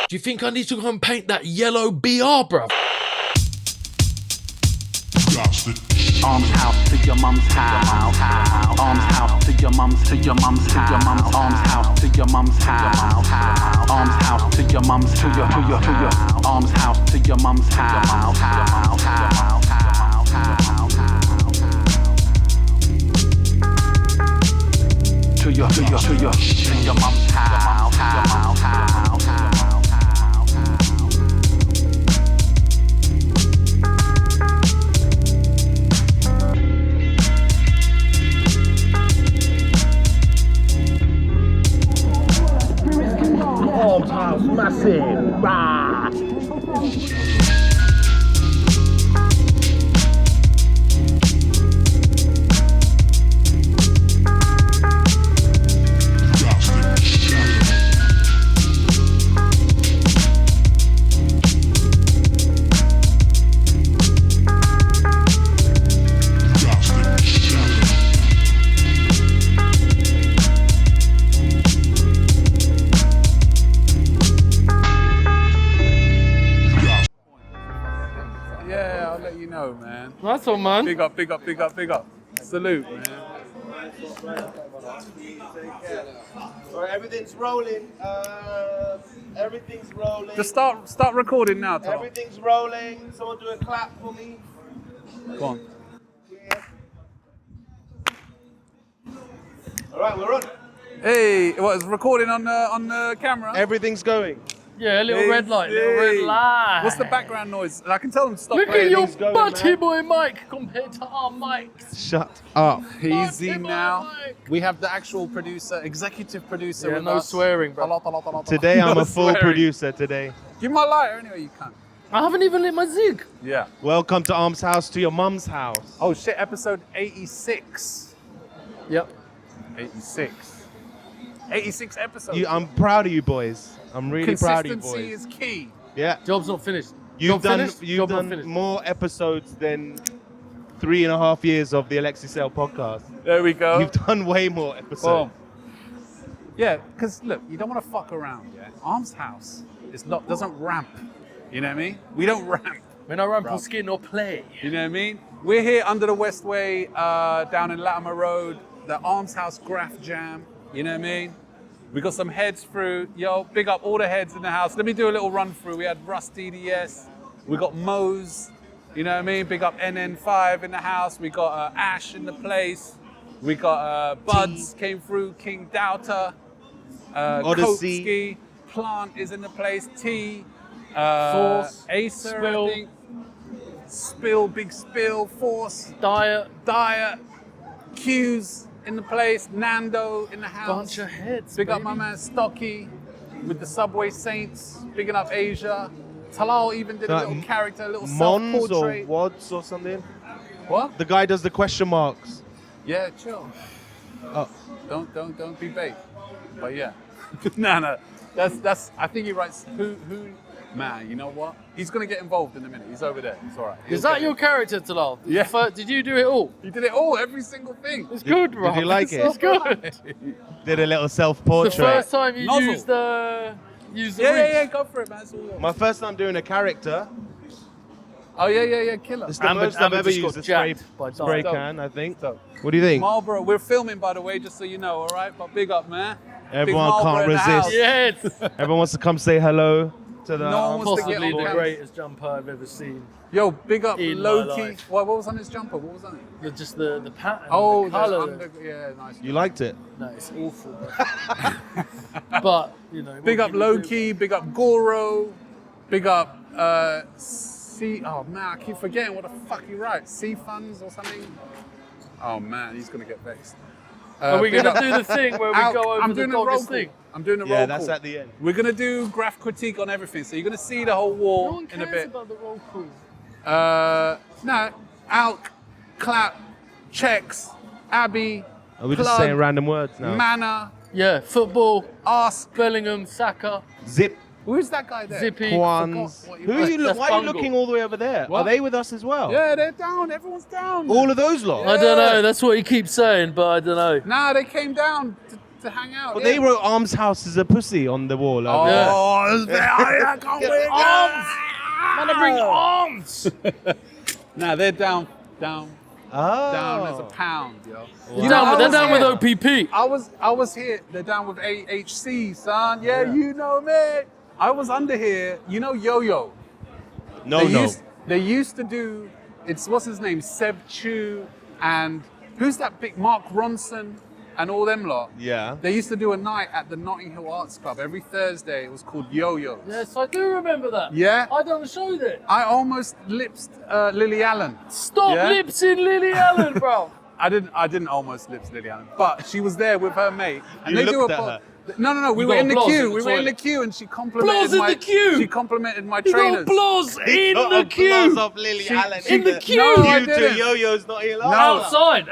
Do you think I need to go and paint that yellow BR, bruv? Arms house to your mum's house. Arms house to your mum's, to your mum's, to your mum's. Arms house to your mum's house. Arms house to your mum's, to your arms house to your mum's house. To your mum's house. Arms House, massive. Rah. Man. Nice one, man. Big up, big up, big up, big up. Salute, man. Alright, everything's rolling. Everything's rolling. Just start recording now, Tom. Everything's rolling. Someone do a clap for me. Go on. Yeah. Alright, we're on. Hey, what is recording on the camera? Everything's going. Yeah, a little red light, little red light. What's the background noise? I can tell them to stop Look playing. at your going, butty man. boy mic compared to our mics. Shut up. Easy Butty boy now. mic. We have the actual producer, executive producer Yeah, with no us. swearing, bro. Today I'm No a full swearing. producer today. Give my lighter anyway, you can. I haven't even lit my zig. Yeah. Welcome to Arms House to your mum's house. Oh shit, episode 86. Yep. 86. 86 episodes. I'm proud of you boys. I'm really proud of you Consistency boys. is key. Yeah. Job's not finished. You've Job done finished? Job not finished. more episodes than 3.5 years of the Alexi Sale podcast. There we go. You've done way more episodes. Yeah, because look, you don't want to fuck around, yeah? Arms House doesn't ramp. You know what I mean? We don't ramp. When I run Bro. for skin or play. You know what I mean? We're here under the Westway, down in Latimer Road, the Arms House Graff Jam. You know what I mean? We got some heads through. Yo, big up all the heads in the house. Let me do a little run through. We had Rust DDS. We got Mose. You know what I mean? Big up NN5 in the house. We got Ash in the place. We got Buds came through. King Doubter. Odyssey. Kope, Plant is in the place. T. Force. Acer, Spill. I think. Spill, Big Spill. Force. Diet. Q's in the place. Nando in the house. Bunch of heads. Big up baby. my man Stocky with the Subway Saints. Bigging up Asia. Talal even did a little character, a little Mons or self-portrait. Wads or something. What? The guy does the question marks. Yeah, chill. Oh. Don't be bait. But yeah. no. That's I think he writes who man, you know what? He's gonna get involved in a minute. He's over there. It's alright. Is that your character, Talal? Yeah. Did you do it all? He did it all, every single thing. It's good, bro. Did you like it? It's good. Did a little The self-portrait. first time you Nozzle. used the reach. Yeah, go for it, man. It's all yours. My first time doing a character. Oh yeah, killer. It's the Amber- most I've Amber ever just got used a spray jacked by spray Doris. can, I think. Dope. What do you think? Marlboro, we're filming by the way, just so you know, all right? But big up, man. Everyone Big Marlboro can't in the resist. house. Yes. Everyone wants to come say hello to the. No one wants to get Possibly on the camera. greatest jumper I've ever seen. Yo, big up In my Loki. life. What was on his jumper? What was on it? Just the pattern. Oh, the colour. yeah, nice. You liked it? No, it's awful. Bro. But you know. Big what up can you do? Loki. Big up Goro. Big up C. Oh man, I keep forgetting what the fuck he writes. C funds or something. Oh man, he's gonna get vexed. Are we big gonna up- do the thing where we Out- go over I'm the doing a roll doggest call. thing? I'm doing a roll Yeah, that's call. at the end. We're gonna do graph critique on everything, so you're gonna see the whole No wall one in a cares bit. about the roll call. No, Alk, clap, checks, Abby, Are we just plug, saying random words now? manner, Yeah, football, ask. Bellingham, Saka, Zip, Who's that guy there? Zippy. Quans. Forgot what Who are you? That's Why are you Bungle. looking all the way over there? What? Are they with us as well? Yeah, they're down. Everyone's down. All of those lot. I don't know. That's what he keeps saying, but I don't know. Nah, they came down to hang out. But yeah. they wrote Arms House as a pussy on the wall. Oh, Yeah. I can't wait. Arms! Man, I bring arms! Nah, they're down as a Oh. pound, yo. They're down with OPP. I was here. They're down with AH2YMH, son. Yeah, you know me. I was under here. You know YoYo. They used to do. It's what's his name, Seb Chu, and who's that big Mark Ronson, and all them lot. Yeah. They used to do a night at the Notting Hill Arts Club every Thursday. It was called YoYo. Yes, I do remember that. Yeah. I done a show there. I almost lipsed Lily Allen. Stop Yeah? lipsing Lily Allen, bro. I didn't almost lips Lily Allen, but she was there with her mate, and You they do looked a at her. No. We You were got in the applause queue. in the We were in the toilet. queue, and she complimented Applause in my. the queue. She complimented my You got trainers. applause in the queue. Applause of Lily She- Allen. in the queue. No, I Due to didn't. Yo-Yo's not here. No. Outside.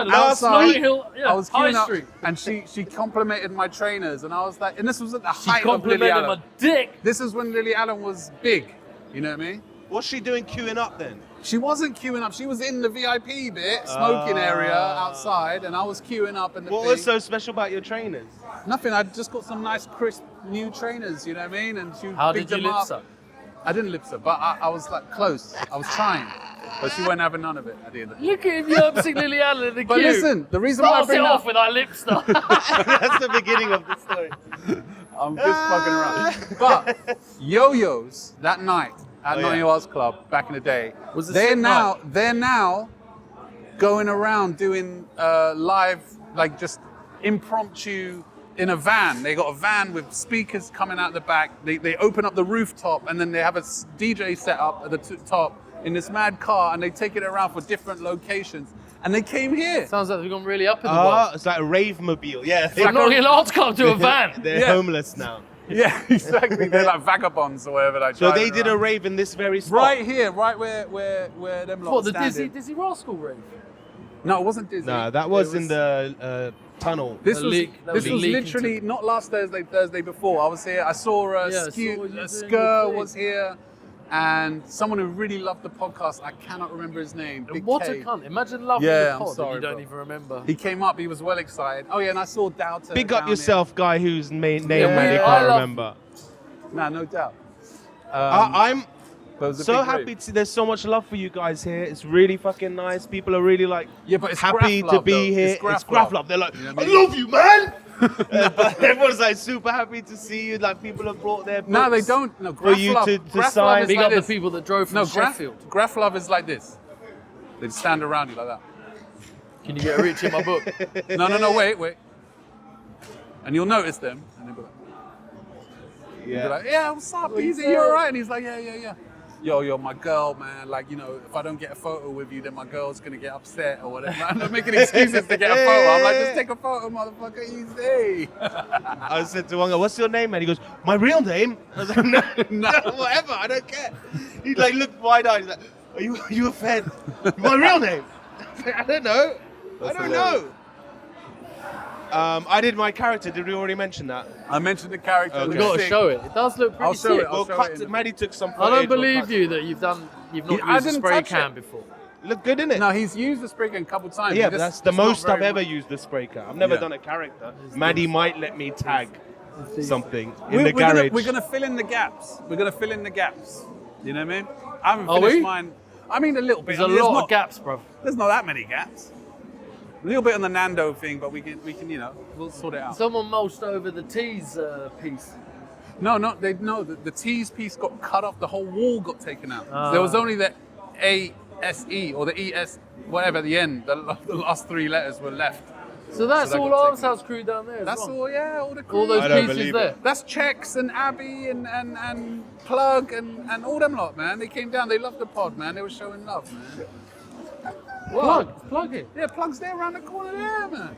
Notting Hill, yeah, I was High queuing up, Street. and she complimented my trainers, and I was like, and this was at the She height of Lily complimented Allen. my dick. This is when Lily Allen was big. You know what I mean? What's she doing queuing up then? She wasn't queuing up. She was in the VIP bit, smoking area outside, and I was queuing up in the What thing. was so special about your trainers? Nothing. I just got some nice, crisp, new trainers. You know what I mean? And she How picked did you them lip up. suck? I didn't lip suck, but I was like close. I was trying, but she wasn't having none of it at the end of the day. Look at him, you're upsetting Lily Allen in the queue. But listen, the reason why I Starts it bring off up, with our lip stuff. That's the beginning of the story. I'm just fucking around. But Yo-Yo's that night at Notting Hill Arts Club back in the day, Was the they're same now going around doing live, like just impromptu in a van. They got a van with speakers coming out the back. They open up the rooftop, and then they have a DJ set up at the top in this mad car, and they take it around for different locations. And they came here. Sounds like they've gone really up in the Oh, world. it's like a rave mobile. Yeah. From Notting Hill Arts Club to a van. They're Yeah. homeless now. Yeah, exactly. They're like vagabonds or whatever. Like So they driving did a around. rave in this very spot. Right here, right where them lot What, the standing. Dizzy Rascal rave? No, it wasn't Dizzy. No, that It was in the tunnel. This The was leak- that this was was leaking literally not last Thursday before. I was here. I saw Yeah, I saw you doing Skur your was here, and someone who really loved the podcast. I cannot remember his name. Big What K. a cunt. Imagine loving Yeah, the I'm pod sorry, and you don't bro. even remember. He came up. He was well excited. Oh yeah, and I saw Doubter. Big up down yourself, guy whose name Yeah, Manny I can't love- remember. Here. Nah, no doubt. I'm But it was a so big happy rave. to see there's so much love for you guys here. It's really fucking nice. People are really like Yeah, but it's happy Graff to love, be though. here. It's Graff Graff love. love. They're like, You know I what I mean? love you, man. But everyone's like super happy to see you. Like people have brought their books No, they don't. No, for Graff you love. to Graff sign. love is Big like up the this. people that drove from No, Graff, Sheffield. Graff love is like this. They stand around you like that. Can you get rich in my book? No, wait. And you'll notice them, and they'll be like, Yeah. like, yeah, what's up? What you Easy, say? you all right? And he's like, yeah. Yo, you're my girl, man. Like, you know, if I don't get a photo with you, then my girl's gonna get upset or whatever. I'm not making excuses to get a photo. I'm like, just take a photo, motherfucker, easy. I said to one guy, "What's your name?" And he goes, "My real name." I was like, "No, whatever. I don't care." He like looked wide-eyed. He's like, "Are you a fan?" My real name? I don't know. That's I don't hilarious. know. I did my character. Did we already mention that? I mentioned the character. Okay. We've the got to sick. show it. It does look pretty I'll show sick. it. I'll Well, show cut it in to, the- Maddie took some I footage. don't we'll believe cut- you that you've not I used a didn't spray touch can it. before. Look good, innit? No, he's used the spray can a couple times. Yeah, He but just- that's the it's not most I've very ever much. used the spray can. I've never Yeah. done a character. Maddie might let me tag something in We're the garage. we're gonna fill in the gaps. We're gonna fill in the gaps. You know what I mean? I haven't Are finished we? mine. I mean, a little bit. There's I a mean, lot not, of gaps, bro. There's not that many gaps. A little bit on the Nando thing, but we can, you know, we'll sort it out. Someone mulched over the teas piece. No, the T's piece got cut off. The whole wall got taken out. Ah. There was only the ASE or the ES, whatever at the end. The last three letters were left. So that's So that all got Arms taken. House crew down there. As That's well. all. Yeah, all the crew. All those I don't pieces believe there. it. That's Chex and Abby and Plug and all them lot, man. They came down. They loved the pod, man. They were showing love, man. Plug it. Yeah, Plug's there around the corner there, man.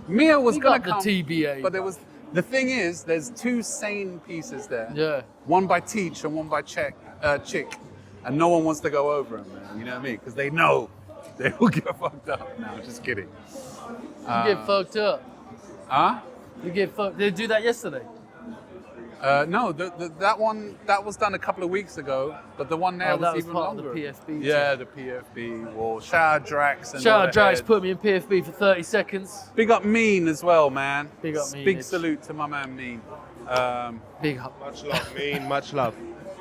Mia was Big gonna up the come, TBA. but there was. The thing is, there's two sane pieces there. Yeah. One by Teach and one by Chick, and no one wants to go over them, man. You know what I mean? Because they know they will get fucked up. No, just kidding. You get fucked up. Huh? You get fucked. They do that yesterday. No, that one that was done a couple of weeks ago, but the one there that was was even part longer. of the PFB. Yeah, the PFB. Or shout out Drax and Shout all out Drax, the heads. put me in PFB for 30 seconds. Big up Mean as well, man. Big up Mean, Big Mitch. salute to my man Mean. Big up. Much love, mean, much love.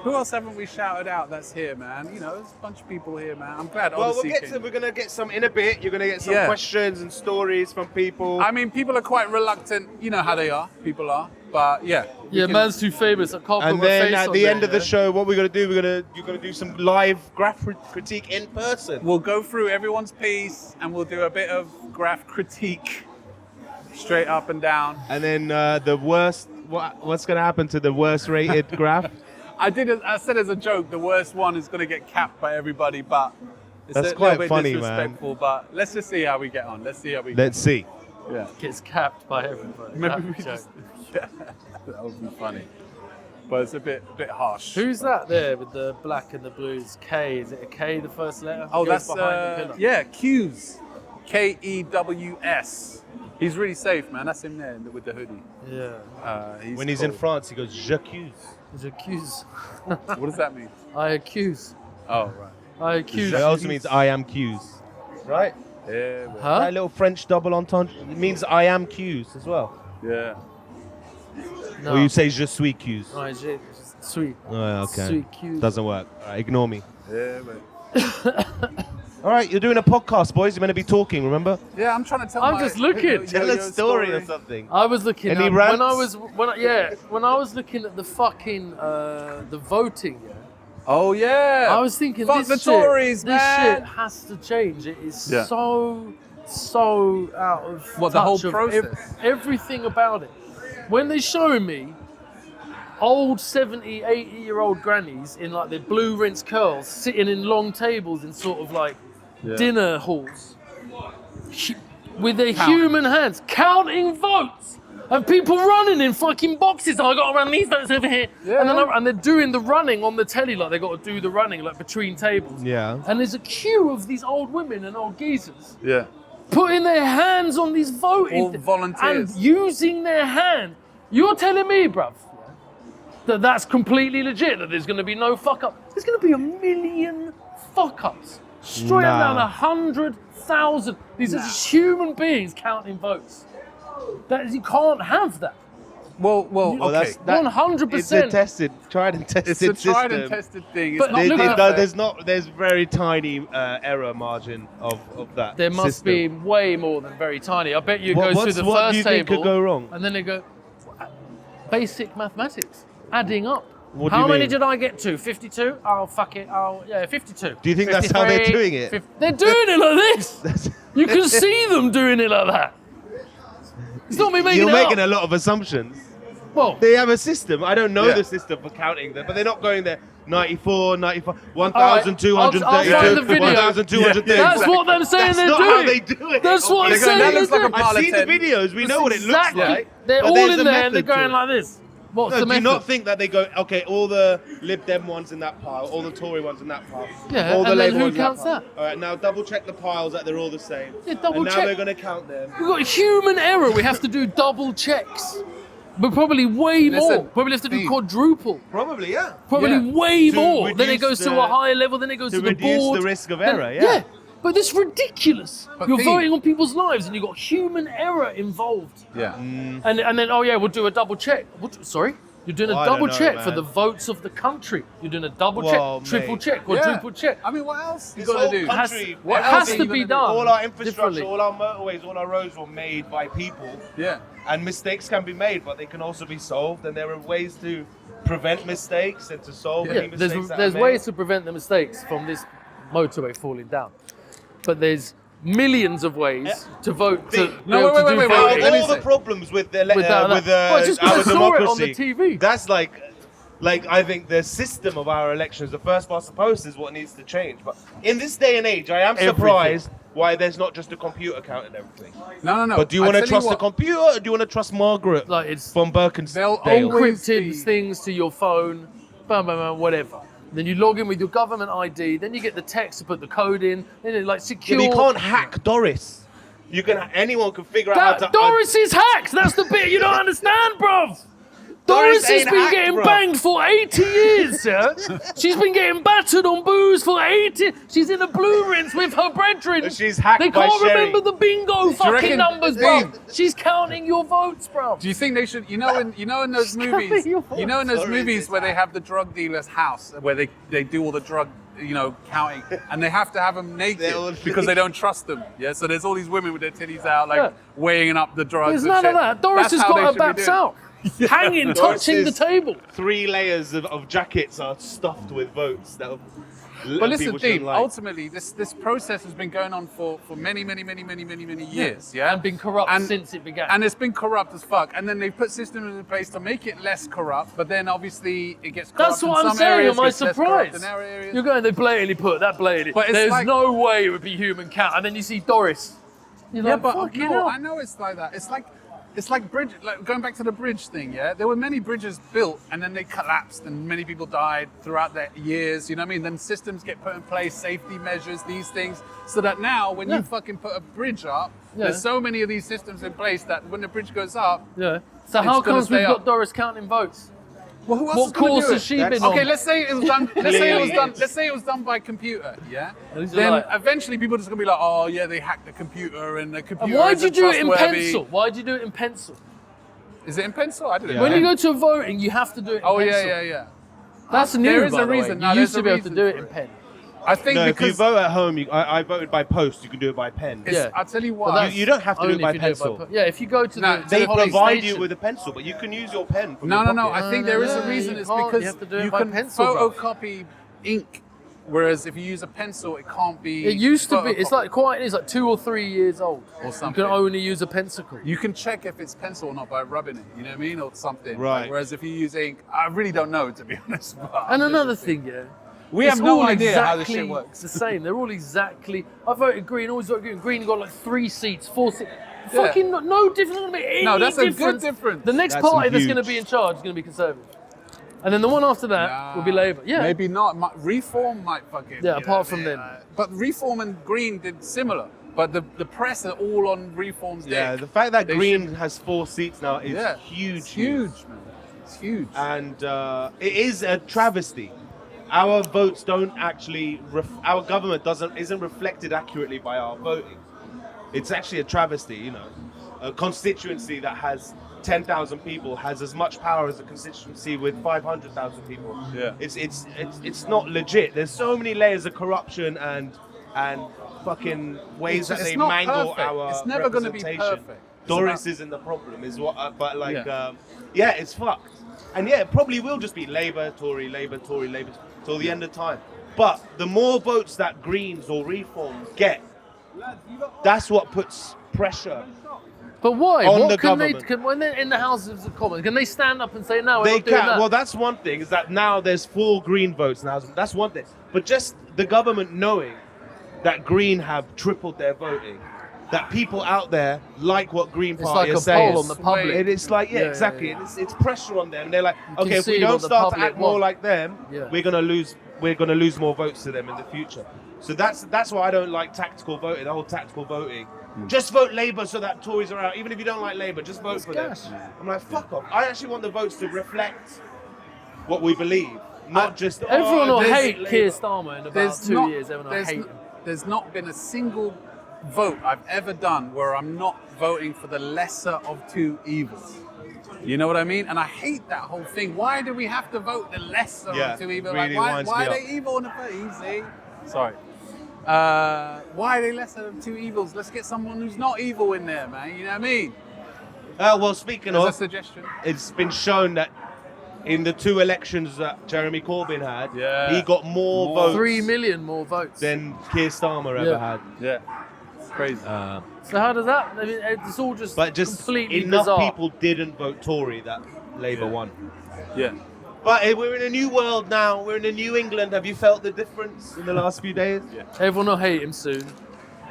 Who else haven't we shouted out that's here, man? You know, there's a bunch of people here, man. I'm glad Well, Odyssey came. we're gonna get some in a bit. You're gonna get some Yeah. questions and stories from people. I mean, people are quite reluctant. You know how they are. People are. But yeah. we Yeah, can- man's too famous. I can't And put my then face at on the there, end of the yeah? show, what we're gonna do? You're gonna do some live graph critique in person. We'll go through everyone's piece and we'll do a bit of graph critique straight up and down. And then the worst. What's gonna happen to the worst rated graph? I said as a joke, the worst one is going to get capped by everybody, but it's That's a quite little bit funny, man. disrespectful. But let's just see how we get on. Let's see how we Let's see. Yeah. Gets capped by everybody. Maybe That we joke. just. Yeah, that would be funny. But it's a bit harsh. Who's that there with the black and the blues? K, is it a K, the first letter? Oh, Goes that's behind the pillar. yeah, Q's. Kews. He's really safe, man. That's him there with the hoodie. Yeah. When he's in France, he goes j'accuse. It's accuse. What does that mean? I accuse. Oh, right. I accuse. It also means I am Q's. Right? Yeah, well, Huh? That little French double entendre. It means I am Q's as well. yeah. No. Or you say je suis Q's. Oh, shit. Sweet. Oh, okay. Sweet cues. Doesn't work. All right, ignore me. Yeah, man. All right, you're doing a podcast, boys. You're meant to be talking, remember? Yeah, I'm trying to tell I'm my just looking. Tell a yo-yo story or something. I was looking Any at rants? when I was looking at the fucking the voting. Yeah, Oh, yeah. I was thinking Fuck this the shit, Tories, this man. shit has to change. It is Yeah. so out of What, the whole touch of process? everything about it. When they're showing me old 70, 80-year-old grannies in like their blue rinse curls, sitting in long tables in sort of like dinner halls, with their human hands, counting votes. And people running in fucking boxes. I got to run these votes over here. Yeah. And they're doing the running on the telly, like they got to do the running like between tables. Yeah. And there's a queue of these old women and old geezers Yeah. putting their hands on these voting All volunteers. and using their hand. You're telling me, bruv, that that's completely legit, that there's going to be no fuck up. There's going to be 1 million fuck ups. Straight up down 100,000. These are just human beings counting votes. You can't have that. Well, okay. 100%. It's a tried and tested It's a tried system. and tested thing. It's But not look at- perfect. There's very tiny error margin of that. There must system. be way more than very tiny. I bet you it What- goes through the what first do you think table. could go wrong? And then they go, basic mathematics, adding up. What do How you many mean? did I get to? 52? Oh, fuck it. Oh, yeah, 52. Do you think that's how they're 53, doing it? They're doing it like this. You can see them doing it like that. It's not me making You're it making up. a lot of assumptions. Well, They have a system. I don't know Yeah. the system for counting them, but they're not going there. 94, 95, I'll find the 1,232, video. 1,230. that's what I'm saying That's they're not doing. how they do it. That's what I'm They're going, saying that they're looks like a doing. pile I've of seen 10. the videos. We know what it looks Exactly. like. They're but all there's in a there and they're method to going it. like this. What's No, the do you method? not think that they go, okay, all the Lib Dem ones in that pile, all the Tory ones in that pile, Yeah, all the and then Labour who ones in counts pile. that? All right, now double check the piles that they're all the same. Yeah, double and now check. they're going to count them. We've got human error. We have to do double checks. But probably way more. Listen, Probably have to do Steve. quadruple. Probably, yeah. Probably Yeah. way To more. Then it reduce goes to the- a higher level. Then it goes to to the reduce board. the risk of Then- error, yeah. But it's ridiculous. But You're Steve- voting on people's lives, and you've got human error involved. Yeah. Mm. And then we'll do a double check. Sorry. You're doing a I don't double know, check for man. the votes of the country. You're doing a double Well, check, triple mate. check, quadruple check. I mean, what else you This got to whole do? country, What It else has are to you be gonna do? done. all our infrastructure, differently. all our motorways, all our roads were made by people. Yeah. And mistakes can be made, but they can also be solved. And there are ways to prevent mistakes and to solve Yeah, any mistakes that there's are made. ways to prevent the mistakes from this motorway falling down, but there's millions of ways to vote to No, be able to do wait, voting. let me all the say- problems with the With that- well, it's just 'cause our I saw it on democracy. the TV. That's like I think the system of our elections, the first past the post, is what needs to change. But in this day and age, I am Everything. surprised why there's not just a computer counting everything. No. But do you I want to tell trust the what, computer, or do you want to trust Margaret Like it's from Birkenstone? They'll always encrypted be- things to your phone, bam, bam, bam, whatever. Then you log in with your government ID. Then you get the text to put the code in. Then it like Yeah, secure. but you can't hack Doris. Anyone can figure out how to. Doris is hacked. That's the bit you don't understand, bruv. Doris has ain't been hacked, getting bro. banged for 80 years, yeah? She's been getting battered on booze for 80. She's in the blue rinse with her brethren. She's hacked They by can't Sherry. remember the bingo fucking reckon- numbers, bro. She's counting your votes, bro. Do you think they should? You know in those movies, you know in those movies where they have the drug dealer's house where they do all the drug, counting, and they have to have them naked because they don't trust them. Yeah, so there's all these women with their titties out, like weighing up the drugs. There's and none shit. of that. Doris That's has how they got her should be backs doing it. out. Hanging, touching the table. 3 layers of jackets are stuffed with votes. But listen, Deep, ultimately, this process has been going on for many years, yeah? And been corrupt since it began. And it's been corrupt as fuck. And then they put systems in place to make it less corrupt, but then obviously it gets corrupt. That's what in I'm some saying. areas, Am I gets less corrupt surprised? in other areas. You're going, they blatantly put that blatantly. But it's There's like- no way it would be human count. And then you see Doris. You're Yeah, like, but fucking no, hell. I know it's like that. It's like bridge, like going back to the bridge thing, yeah? There were many bridges built and then they collapsed and many people died throughout the years, you know what I mean? Then systems get put in place, safety measures, these things, so that now when you fucking put a bridge up, there's so many of these systems in place that when the bridge goes up, Yeah. So how It's gonna comes we've stay got up. Doris counting votes? well, who else What is gonna course do has it? she been Okay, on? let's say it was done. Let's say it was done by computer. Yeah. These are Then like- eventually people are just gonna be like, oh yeah, they hacked the computer and the computer. And why'd you isn't do it in trustworthy. pencil? Why'd you do it in pencil? Is it in pencil? I didn't. Yeah. When you go to voting, you have to do it in Oh pencil. yeah. That's new, There is by a the way. reason. You No, used there's to a be able to reason do it for in it. pen. I think No, if you because vote at home, I voted by post. You can do it by pen. Yeah. I'll tell you But why. that's You don't have to do it only by if you pencil. yeah, if you go to No, the They polling provide station, you with a pencil, but you can use your pen. From No, your no. pocket. I think there is a No, reason. you It's can't. because You have to do it you by can pencil, bro. photocopy ink, whereas if you use a pencil, it can't be. it used to be. It's photocopied. it's like 2 or 3 years old. Or something. You can only use a pencil. You can check if it's pencil or not by rubbing it. You know what I mean, or something. Right. Like, whereas if you use ink, I really don't know to be honest. But And another thing, yeah. we it's have no all idea how this exactly shit works. the same. They're all exactly. I voted Green. Always voted Green. Green got like 3 seats, 4 seats. Yeah. Fucking no difference. Gonna be any No, that's a good difference. difference. The next That's party that's huge. going to be in charge is going to be Conservative, and then the one after that will be Labour. Yeah, Maybe not. Reform might fucking. Yeah, you apart know, from them. But Reform and Green did similar. But the press are all on Reform's dick. Yeah, the fact that They Green should- has 4 seats now is huge. It's huge, man. It's huge. And it is a travesty. Our votes don't actually. Our government isn't reflected accurately by our voting. It's actually a travesty. You know, a constituency that has 10,000 people has as much power as a constituency with 500,000 people. Yeah. It's not legit. There's so many layers of corruption and fucking ways that It's they not mangle perfect. our It's never gonna be representation. perfect. It's Doris about- isn't the problem, is what. But like, Yeah. it's fucked. And yeah, it probably will just be Labour, Tory, till the end of time. But the more votes that Greens or Reform get, that's what puts pressure. but why? on What the can government. they? When they're in the Houses of Commons, can they stand up and say no? We're They not doing can. that? Well, that's one thing. Is that now there's 4 Green votes now. That's one thing. But just the government knowing that Green have tripled their voting, that people out there like what Green It's Party like a is saying. poll on the public. It's like Yeah, exactly. yeah. It's pressure on them. They're like, can okay, if we see don't what the start to public act more want. like them, Yeah. we're gonna lose more votes to them in the future. So that's why I don't like tactical voting. The whole tactical voting. Just vote Labour so that Tories are out. Even if you don't like Labour, just vote for them. gas. I'm like, fuck off. I actually want the votes to reflect what we believe, not just. Everyone will there's hate Labour. Keir Starmer in about 2 years. Everyone will hate him. There's not been a single vote I've ever done where I'm not voting for the lesser of 2 evils. You know what I mean? And I hate that whole thing. Why do we have to vote the lesser Yeah, of 2 evils? really Like, winds why me are up. they evil in the face? Easy. Sorry. Why are they lesser of 2 evils? Let's get someone who's not evil in there, man. You know what I mean? Well, speaking There's a of, suggestion. it's been shown that in the 2 elections that Jeremy Corbyn had, Yeah. he got more votes 3 million more votes. than Keir Starmer ever Yeah. had. Yeah. It's crazy. So how does that? I mean, it's all just But just completely enough bizarre. people didn't vote Tory that Labour won. yeah. But we're in a new world now. We're in a new England. Have you felt the difference in the last few days? Yeah. Everyone will hate him soon.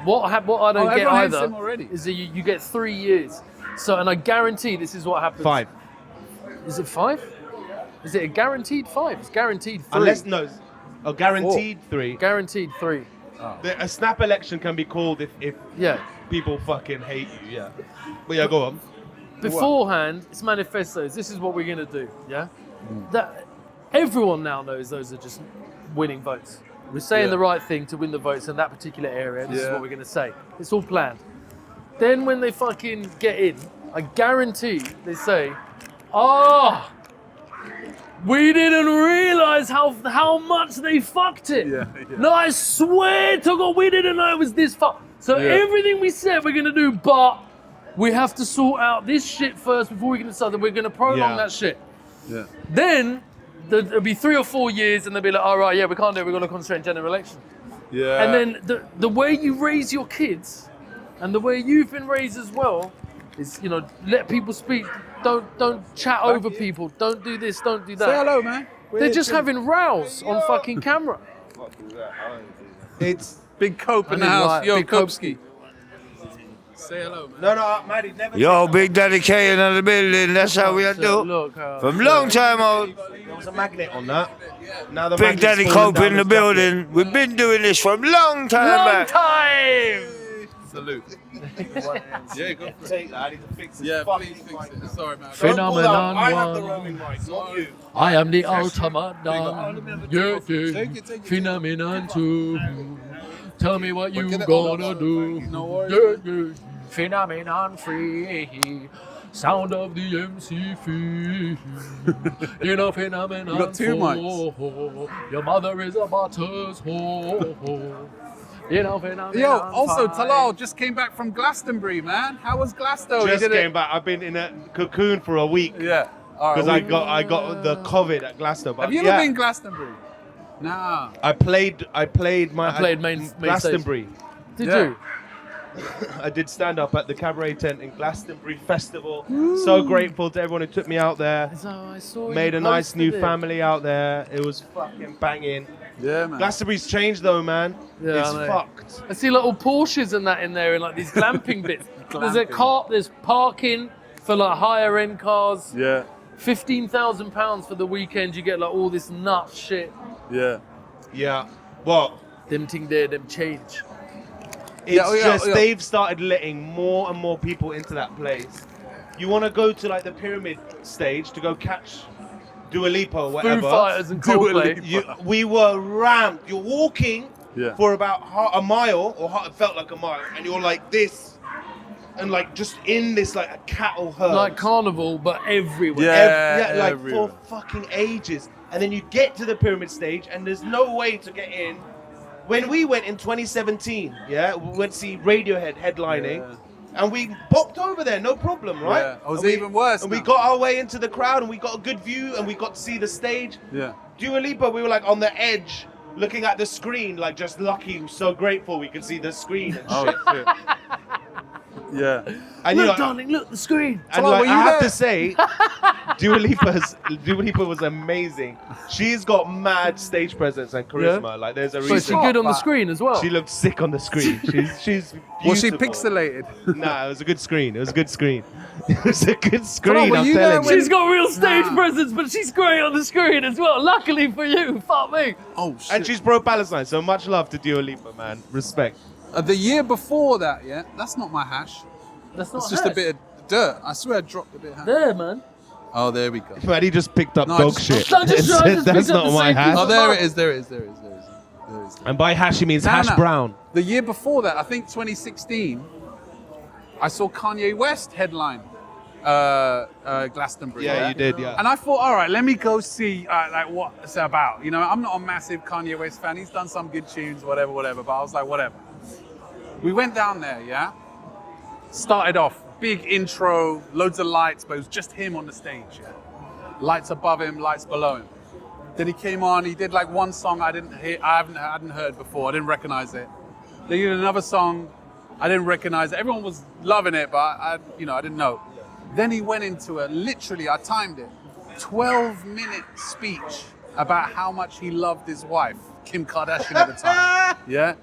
What I don't get everyone hates either him already. is that you get 3 years. So, and I guarantee this is what happens. 5. Is it 5? Is it a guaranteed 5? It's guaranteed 3. Unless guaranteed 3. Guaranteed 3. A snap election can be called if Yeah. people fucking hate you. Yeah. But yeah, go on. beforehand, it's manifestos. This is what we're going to do, yeah? That everyone now knows those are just winning votes. We're saying the right thing to win the votes in that particular area. This is what we're going to say. It's all planned. Then when they fucking get in, I guarantee they say, we didn't realize how much they fucked it. No, I swear to God, we didn't know it was this fucked. So everything we said we're going to do, but we have to sort out this shit first before we can decide that we're going to prolong that shit. Then there'll be 3 or 4 years and they'll be like, all right, we can't do it. We're going to concentrate on general election. And then the way you raise your kids and the way you've been raised as well is, you know, let people speak. Don't chat over people. Don't do this, don't do that. Say hello, man. They're just having rows on fucking camera. It's Big Kope in the house. Yo, Kopski. Say hello, man. no, Maddie, never. Yo, Big Daddy K in the building. That's how we do. Look, From long time out. There was a magnet on that. Now the Big magnet's Daddy fallen Cope down in the his building. We've been doing this from long time long back. time. Salute. Yeah, go for it. Take that. I need to fix this. Yeah, fucking please mic. fix it. Sorry, man. Phenomenon I have the one. roaming mic, not you. I am the ultimate done. Yeah, Take it. Phenomenon two. Tell me what you Get it gonna on. do. No worries. Yeah. Phenomenon free. Sound of the MC fee. You know, phenomenon. You got 2 four. Your mother is a butters whore. You know, phenomenon. Yo, also, five. Talal just came back from Glastonbury, man. How was Glastonbury? Just came back. I've been in a cocoon for a week Yeah. All right. because I got the COVID at Glastonbury. Have you ever been Glastonbury? Nah. I played main Glastonbury. Did Yeah. you? I did stand up at the cabaret tent in Glastonbury Festival. So grateful to everyone who took me out there. So I saw Made you a nice posted new it. family out there. It was fucking banging. Yeah, man. Glastonbury's changed though, man. Yeah, It's I know. fucked. I see little Porsches and that in there, and like these glamping bits. There's a car. There's parking for like higher end cars. Yeah. £15,000 for the weekend. You get like all this nut shit. Yeah. Yeah. What? Them thing there, them change. It's they've started letting more and more people into that place. You want to go to like the pyramid stage to go catch Dua Lipa or whatever. Foo Fighters and Coldplay. We were rammed. You're walking Yeah. for about a mile, or it felt like a mile, and you're like this, and like just in this like a cattle herd. Like carnival, but everywhere. Yeah. Like everywhere. for fucking ages. And then you get to the pyramid stage, and there's no way to get in. When we went in 2017, we went to see Radiohead headlining, and we popped over there, no problem, right? Yeah. Oh, it's And even worse And now. we got our way into the crowd, and we got a good view, and we got to see the stage. Yeah. Dua Lipa, we were like on the edge, looking at the screen, like just lucky, so grateful we could see the screen and shit. Oh, shit. Yeah. And Look, you know, darling, look, the screen. and Talal, like, were you I have there? to say, Dua Lipa was amazing. She's got mad stage presence and charisma. Yeah. Like there's a So is reason. she good on the But- screen as well? She looked sick on the screen. She's Was she beautiful. pixelated? Nah, it was a good screen. It was a good screen. It was a good Talal, screen. were I'm you there telling when- you. She's got real stage Nah. presence, but she's great on the screen as well. Luckily for you, fuck me. Oh, shit. And she's pro-Palestine, so much love to Dua Lipa, man. Respect. The year before that, that's not my hash. That's not It's just a bit of dirt. I swear I dropped a bit of hash. there, man. Oh, there we go. Man, he just picked up No, dog just- shit. No, just- I And said, just that's picked up not the my same hash. piece Oh, of there mark. it is. There it is. There it is. There it is. There it is. And by hash, he means No, hash no. brown. The year before that, I think 2016, I saw Kanye West headline Glastonbury. Yeah, you did, yeah. And I thought, all right, let me go see like what it's about. You know, I'm not a massive Kanye West fan. He's done some good tunes, whatever. But I was like, whatever. We went down there, Started off, big intro, loads of lights, but it was just him on the stage, Lights above him, lights below him. Then he came on, he did like one song I hadn't heard before, I didn't recognize it. Then he did another song, I didn't recognize it. Everyone was loving it, but I didn't know. Then he went into literally, I timed it, 12-minute speech about how much he loved his wife, Kim Kardashian at the time,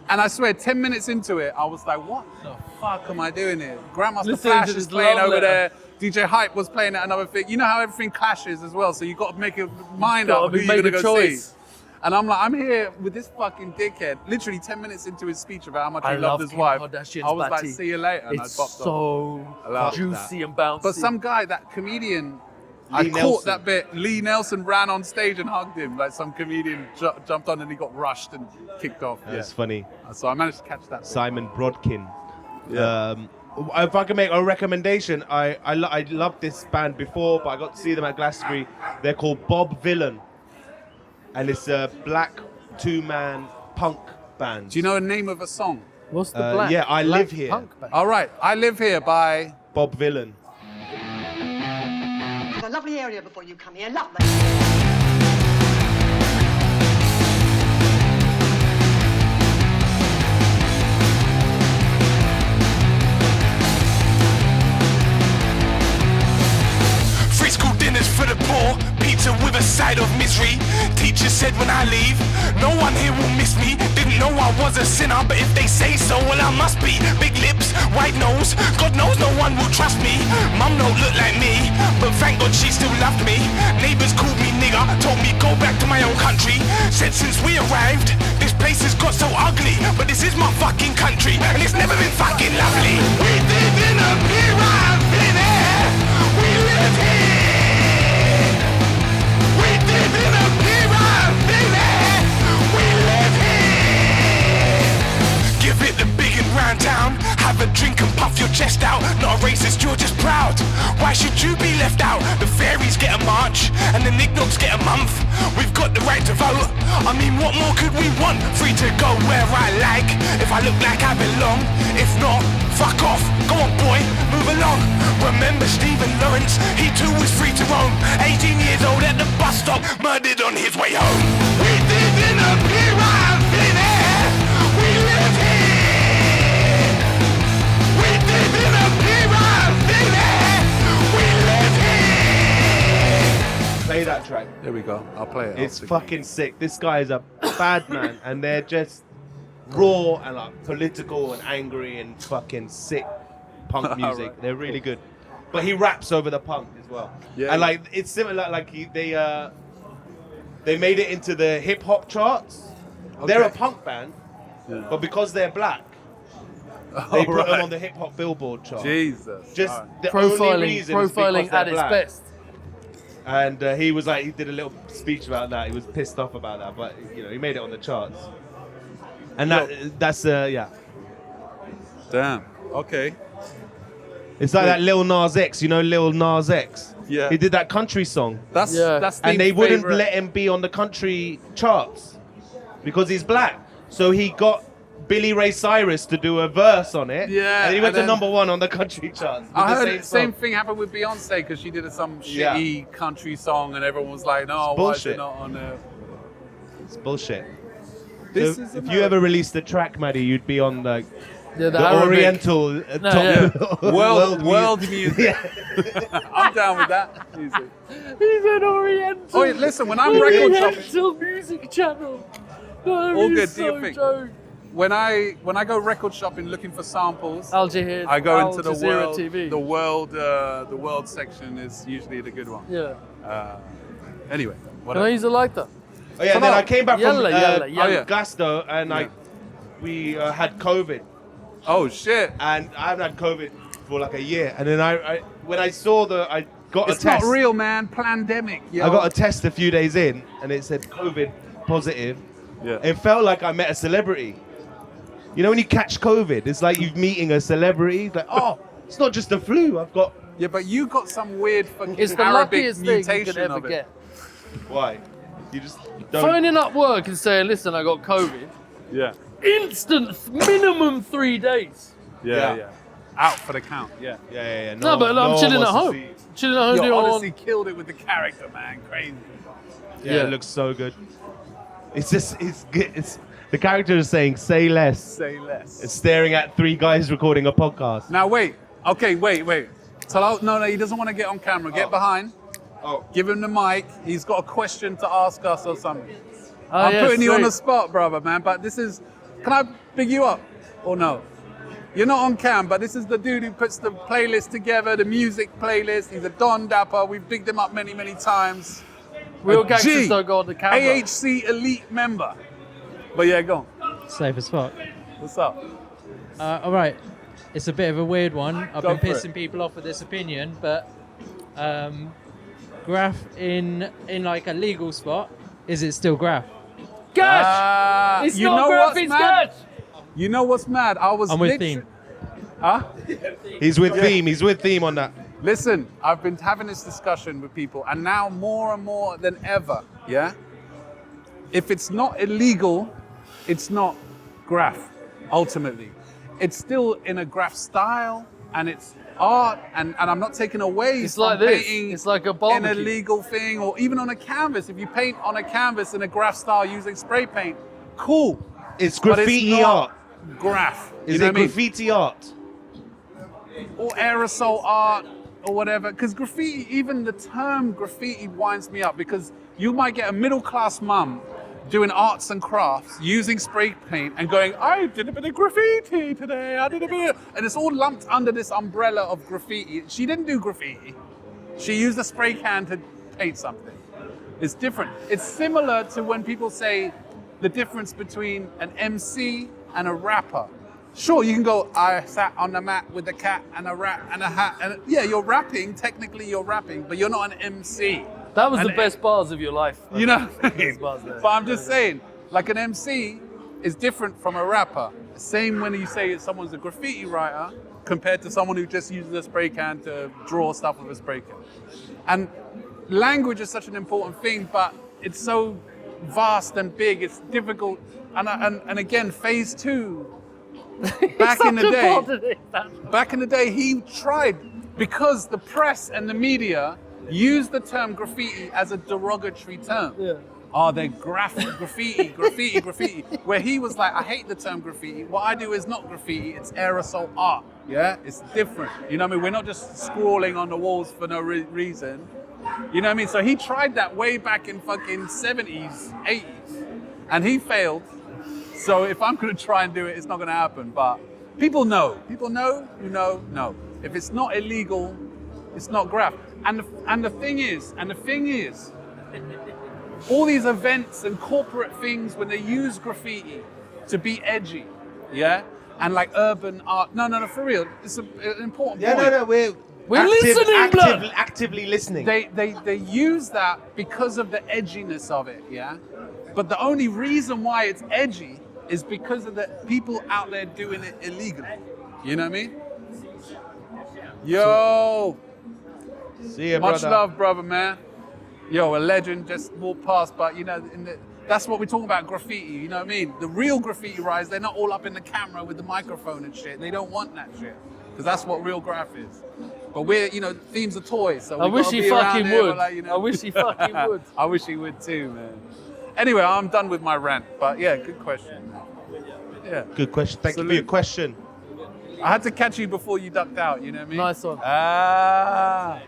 And I swear, 10 minutes into it, I was like, what the fuck am I doing here? Grandmaster Listen Flash to is this playing love over letter. there. DJ Hype was playing at another thing. You know how everything clashes as well, so you got to make a mind Gotta up who make you're a going to go choice. see. And I'm like, I'm here with this fucking dickhead. Literally 10 minutes into his speech about how much I he love loved his Kim wife. Kardashian's I was like, batik. see you later. And It's I popped off. so I love juicy that. and bouncy. But some guy, that comedian, I Lee caught Nelson. that bit. Lee Nelson ran on stage and hugged him. Like some comedian jumped on and he got rushed and kicked off. That's funny. So I managed to catch that bit. Simon Brodkin. Yeah. If I can make a recommendation, I loved this band before, but I got to see them at Glastonbury. They're called Bob Vylan, and it's a black two-man punk band. Do you know the name of a song? What's the black? yeah, I black Live Here. punk band? All right, I Live Here by... Bob Vylan. It's a lovely area before you come here, lovely. Free school dinners for the poor, pizza with a side of misery. Teacher said when I leave, no one here will miss me. Didn't know I was a sinner, but if they say so, well I must be. Big lips, white nose, God knows no one will trust me. Mum don't look like me, but thank God she still loved me. Neighbors called me nigger, told me go back to my own country. Said since we arrived, this place has got so ugly, but this is my fucking country, and it's never been fucking lovely. We live in a pyramid, we live here. We live in a pyramid, we live here. Give it the big and round town, have a drink and puff your chest out. Not a racist, you're just proud. Why should you be left out? The fairies get a march, and the knickknacks get a month. We've got the right to vote, I mean what more could we want? Free to go where I like, if I look like I belong. If not, fuck off, go on boy, move along. Remember Stephen Lawrence, he too was free to roam. 18 years old at the bus stop, murdered on his way home. We live in a pyramid, we live here. We live in a pyramid, we live here. Play that track. There we go, I'll play it. It's fucking sick. This guy is a bad man, and they're just raw and like political and angry and fucking sick punk music. Right. They're really good. But he raps over the punk as well. Yeah, and yeah. like it's similar. Like they made it into the hip hop charts. They're a Okay. punk band, but because they're black, they put them on the hip hop Billboard chart. Jesus. Just All right. the only reason is Profiling because they're at its black. best. And he was like, he did a little speech about that. He was pissed off about that, but you know, he made it on the charts. And that's yeah. Damn, okay. It's like that Lil Nas X, you know Lil Nas X? Yeah. He did that country song. That's Yeah. And they wouldn't favorite. let him be on the country charts because he's black. So he got Billy Ray Cyrus to do a verse on it. Yeah, And he went and to then- *1 on the country charts. with I the heard same the same song. thing happened with Beyonce because she did some Yeah. shitty country song and everyone was like, no, It's why is bullshit. it not on there? It's bullshit. This So is if you ever released a track, Maddie, you'd be on like Yeah, the Arabic. Oriental World music. Yeah. I'm down with that music. He's an Oriental. Oh, yeah, listen, when I'm record shopping, Oriental music channel. No, All he's good, do so your thing. joke. when I go record shopping looking for samples, Al Jahid, I go Al into the Jazeera world. TV. The world section is usually the good one. Yeah. Anyway, Can I whatever. use a lighter? Oh yeah, then I came back from Yalla, yalla. Glasgow and we had COVID, Oh shit! and I haven't had COVID for like a year. And then I when I saw I got It's a test. not real, man. Plandemic. Yo. I got a test a few days in, and it said COVID positive. Yeah. It felt like I met a celebrity. You know when you catch COVID, it's like you're meeting a celebrity. It's like, oh, it's not just the flu. I've got Yeah, but you got some weird fucking It's the Arabic luckiest thing you mutation could ever of it. get. why? You just don't. Phoning up work and saying, listen, I got COVID. Yeah. Instant, minimum 3 days. Yeah. Yeah. Out for the count. Yeah. Yeah. No, but I'm one chilling at wants to home. see- Chilling at home You doing honestly killed it with the character, man. Crazy. Yeah, Yeah. it looks so good. It's just it's good. It's the character is saying say less. Say less. It's staring at three guys recording a podcast. Now wait. Okay, wait. Talal, no, he doesn't want to get on camera. Get behind. Oh. Give him the mic. He's got a question to ask us or something. Oh, I'm yeah, putting you on the sweet. spot, brother, man. But this is. Can I big you up or no? You're not on cam, but this is the dude who puts the playlist together, the music playlist. He's a Don Dapper. We've bigged him up many, many times. Real A gangsters G. don't go on the camera. AHC elite member. But yeah, go on. Safe as fuck. What's up? All right, it's a bit of a weird one. I've Go been for pissing it. people off with this opinion, but graff in like a legal spot, is it still graff? Gash! It's you not know graff, what's it's mad? gash! You know what's mad? I'm with Theme. Huh? He's with theme. He's with theme on that. Listen, I've been having this discussion with people, and now more and more than ever, yeah? If it's not illegal, it's not graff, ultimately. It's still in a graff style, and it's art, and I'm not taking away It's from like this. painting It's like a in a barbecue. legal thing, or even on a canvas. If you paint on a canvas in a graff style using spray paint, cool. It's But it's graffiti not art. Graff. Is you know it what I mean? graffiti art? Or aerosol art or whatever. Because graffiti, even the term graffiti winds me up, because you might get a middle class mum doing arts and crafts using spray paint and going, I did a bit of graffiti today, I did a bit of... And it's all lumped under this umbrella of graffiti. She didn't do graffiti. She used a spray can to paint something. It's different. It's similar to when people say the difference between an MC and a rapper. Sure, you can go, I sat on the mat with a cat and a rat and a hat. And yeah, you're rapping, technically you're rapping, but you're not an MC. That was And the best bars of your life. You know, Best bars there. but I'm just saying, like an MC is different from a rapper. Same when you say someone's a graffiti writer compared to someone who just uses a spray can to draw stuff with a spray can. And language is such an important thing, but it's so vast and big, it's difficult. And again, phase 2, back in the day, he tried, because the press and the media used the term graffiti as a derogatory term. Yeah. Oh, they're graffiti, where he was like, I hate the term graffiti. What I do is not graffiti, it's aerosol art. Yeah, it's different. You know what I mean? We're not just scrawling on the walls for no reason. You know what I mean? So he tried that way back in fucking 70s, 80s, and he failed. So if I'm gonna try and do it, it's not gonna happen. But people know who know. If it's not illegal, it's not graff. And the thing is, all these events and corporate things, when they use graffiti to be edgy, yeah, and like urban art. No, for real, it's an important point. No, we're listening, blood. actively listening. They use that because of the edginess of it, yeah. But the only reason why it's edgy is because of the people out there doing it illegally. You know what I mean? Yo, See ya, much brother. love, brother, man. Yo, a legend just walked past, but you know, that's what we're talking about, graffiti. You know what I mean? The real graffiti writers, they're not all up in the camera with the microphone and shit. They don't want that shit, because that's what real graff is. But we're, you know, themes are toys, so I we've wish gotta he be around fucking there, would. but, like, you know. I wish he fucking would. I wish he would too, man. Anyway, I'm done with my rant, but yeah, good question. Yeah. Good question. Thank you for Salute. your question. I had to catch you before you ducked out, you know what I mean? Nice one. Ah.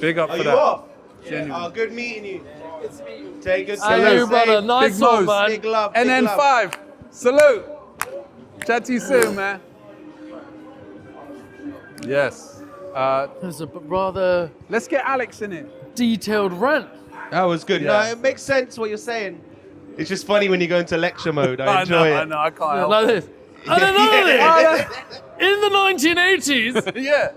Big up Are for you that. off? Genuine. Oh, good meeting you. Take good Hey, care. you, brother. Nice Big one, Mos. man. Big love. And big then love. 5. Salute. Chat to you soon, man. Yes. There's a rather Let's get Alex in it. detailed rant. That was good. Yeah. No, it makes sense what you're saying. It's just funny when you go into lecture mode. I enjoy I it. know, I can't help Like it. this. And another thing. In the 1980s, Yeah.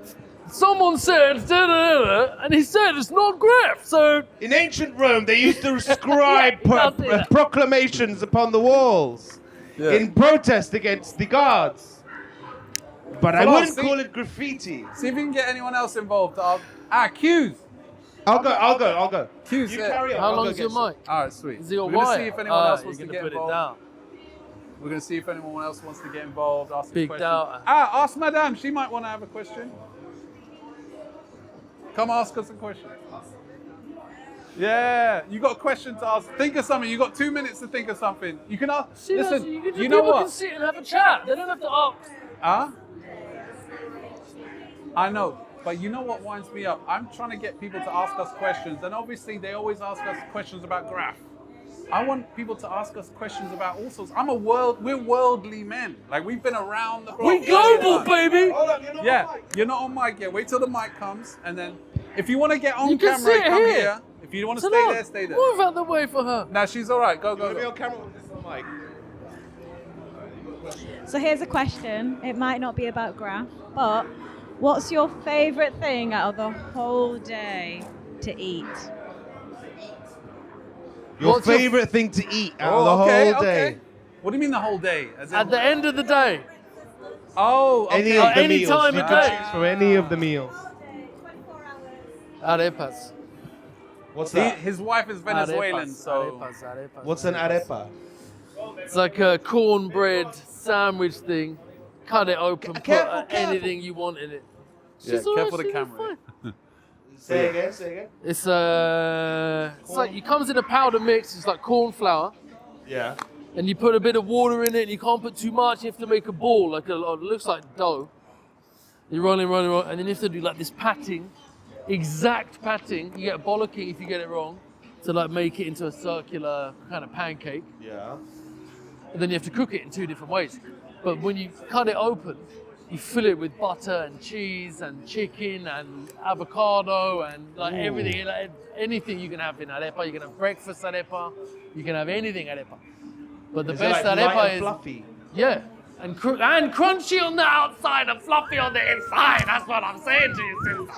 someone said, da-da-da-da, and he said it's not graff. So In ancient Rome, they used to scribe that's it. proclamations upon the walls Yeah. in protest against the guards. But I Come on, wouldn't see- call it graffiti. See if you can get anyone else involved. Q's. I'll go. Q's. You carry on. how I'll long go is your get some. mic? All right, sweet. Is it your We're gonna wire? see if anyone else wants to you're get gonna put involved. it down. We're going to see if anyone else wants to get involved. Ask Big a question. doubter. Ask Madame. She might want to have a question. Come ask us a question. Yeah, you got a question to ask. Think of something. You got 2 minutes to think of something. You can ask. See, Listen, you, can, you know people can what? sit and have a chat. They don't have to ask. Huh? I know. But you know what winds me up? I'm trying to get people to ask us questions. And obviously, they always ask us questions about graff. I want people to ask us questions about all sorts. We're worldly men. Like, we've been around the block. We global, baby. Hold on, you're not Yeah, on mic. you're not on mic yet. Wait till the mic comes, and then if you want to get on You can camera, sit come here. here. If you want to stay there, stay there. Move out the way for her. Nah, she's all right. Go, go, Be go. on camera with this mic. So here's a question. It might not be about Graff, but what's your favourite thing out of the whole day to eat? Your favourite thing to eat out of the whole day? What do you mean the whole day? As in, At the end of the day. oh, okay. Any of the any meals. time You of can day. choose for any of the meals. Arepas. What's that? His wife is Venezuelan, Arepas, so arepas. What's an arepa? It's like a cornbread sandwich thing. Cut it open, put anything you want in it. yeah, careful the camera. Say again, say again. It's like it comes in a powder mix. It's like corn flour, Yeah. and you put a bit of water in it. And you can't put too much. You have to make a ball, like it looks like dough. You roll, and then you have to do like this patting, exact patting. You get a bollocking if you get it wrong, to like make it into a circular kind of pancake. Yeah. And then you have to cook it in two different ways. But when you cut it open, you fill it with butter and cheese and chicken and avocado and like everything, like anything you can have in arepa. You can have breakfast arepa. You can have anything arepa. But the best like arepa light and is fluffy. yeah, and crunchy on the outside and fluffy on the inside. That's what I'm saying to you,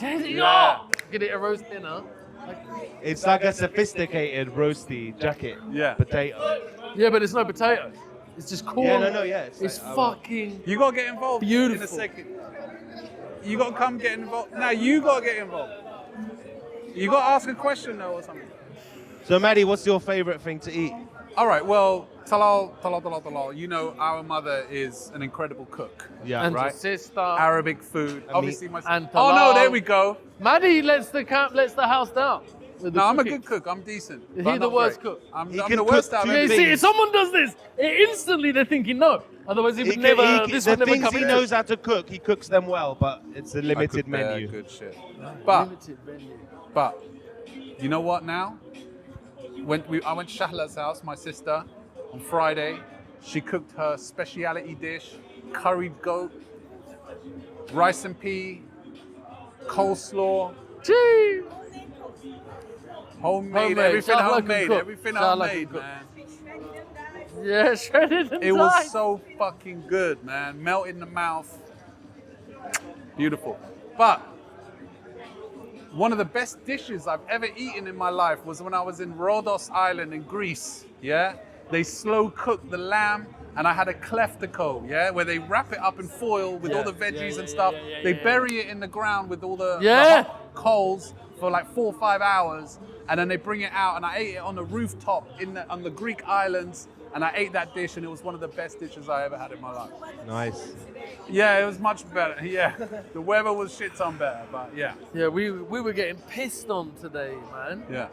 sister. Yeah. Get it a roast dinner. It's like a sophisticated roasty jacket. Yeah. Potato. Yeah, but it's no potato. It's just corn. Yeah, no, yeah. It's like, fucking You gotta get involved beautiful. in a second. You gotta come get involved. Now you gotta get involved. You gotta ask a question though or something. So, Maddie, what's your favorite thing to eat? All right, well, Talal. You know, our mother is an incredible cook. Yeah. and right. your sister. Arabic food. Obviously, my and oh no, Talal. there we go. Maddie lets the house down. with the No, I'm a cooking. good cook. I'm decent. Is but he I'm the not worst great. cook? I'm He the can worst cook out of two Yeah, you everything. see, if someone does this, instantly they're thinking no. Otherwise, he would The this would never things come he in. knows how to cook, he cooks them well, but it's a I limited cook bare menu. good shit. But Limited menu. But you know what now? I went to Shahla's house, my sister, on Friday. She cooked her speciality dish, curried goat, rice and pea, coleslaw, Gee. homemade, Homemade. everything Shahla can homemade, cook. everything Shahla can homemade, cook. man. Yeah, shredded and It diced. was so fucking good, man. Melt in the mouth. Beautiful. But one of the best dishes I've ever eaten in my life was when I was in Rhodos Island in Greece, yeah? They slow cooked the lamb and I had a kleftiko, yeah? Where they wrap it up in foil with all the veggies and stuff. They bury it in the ground with all the hot coals for like 4 or 5 hours and then they bring it out and I ate it on the rooftop on the Greek islands and I ate that dish and it was one of the best dishes I ever had in my life. Nice. Yeah, it was much better. Yeah, the weather was shit ton better, but yeah. Yeah, we were getting pissed on today, man. Yeah.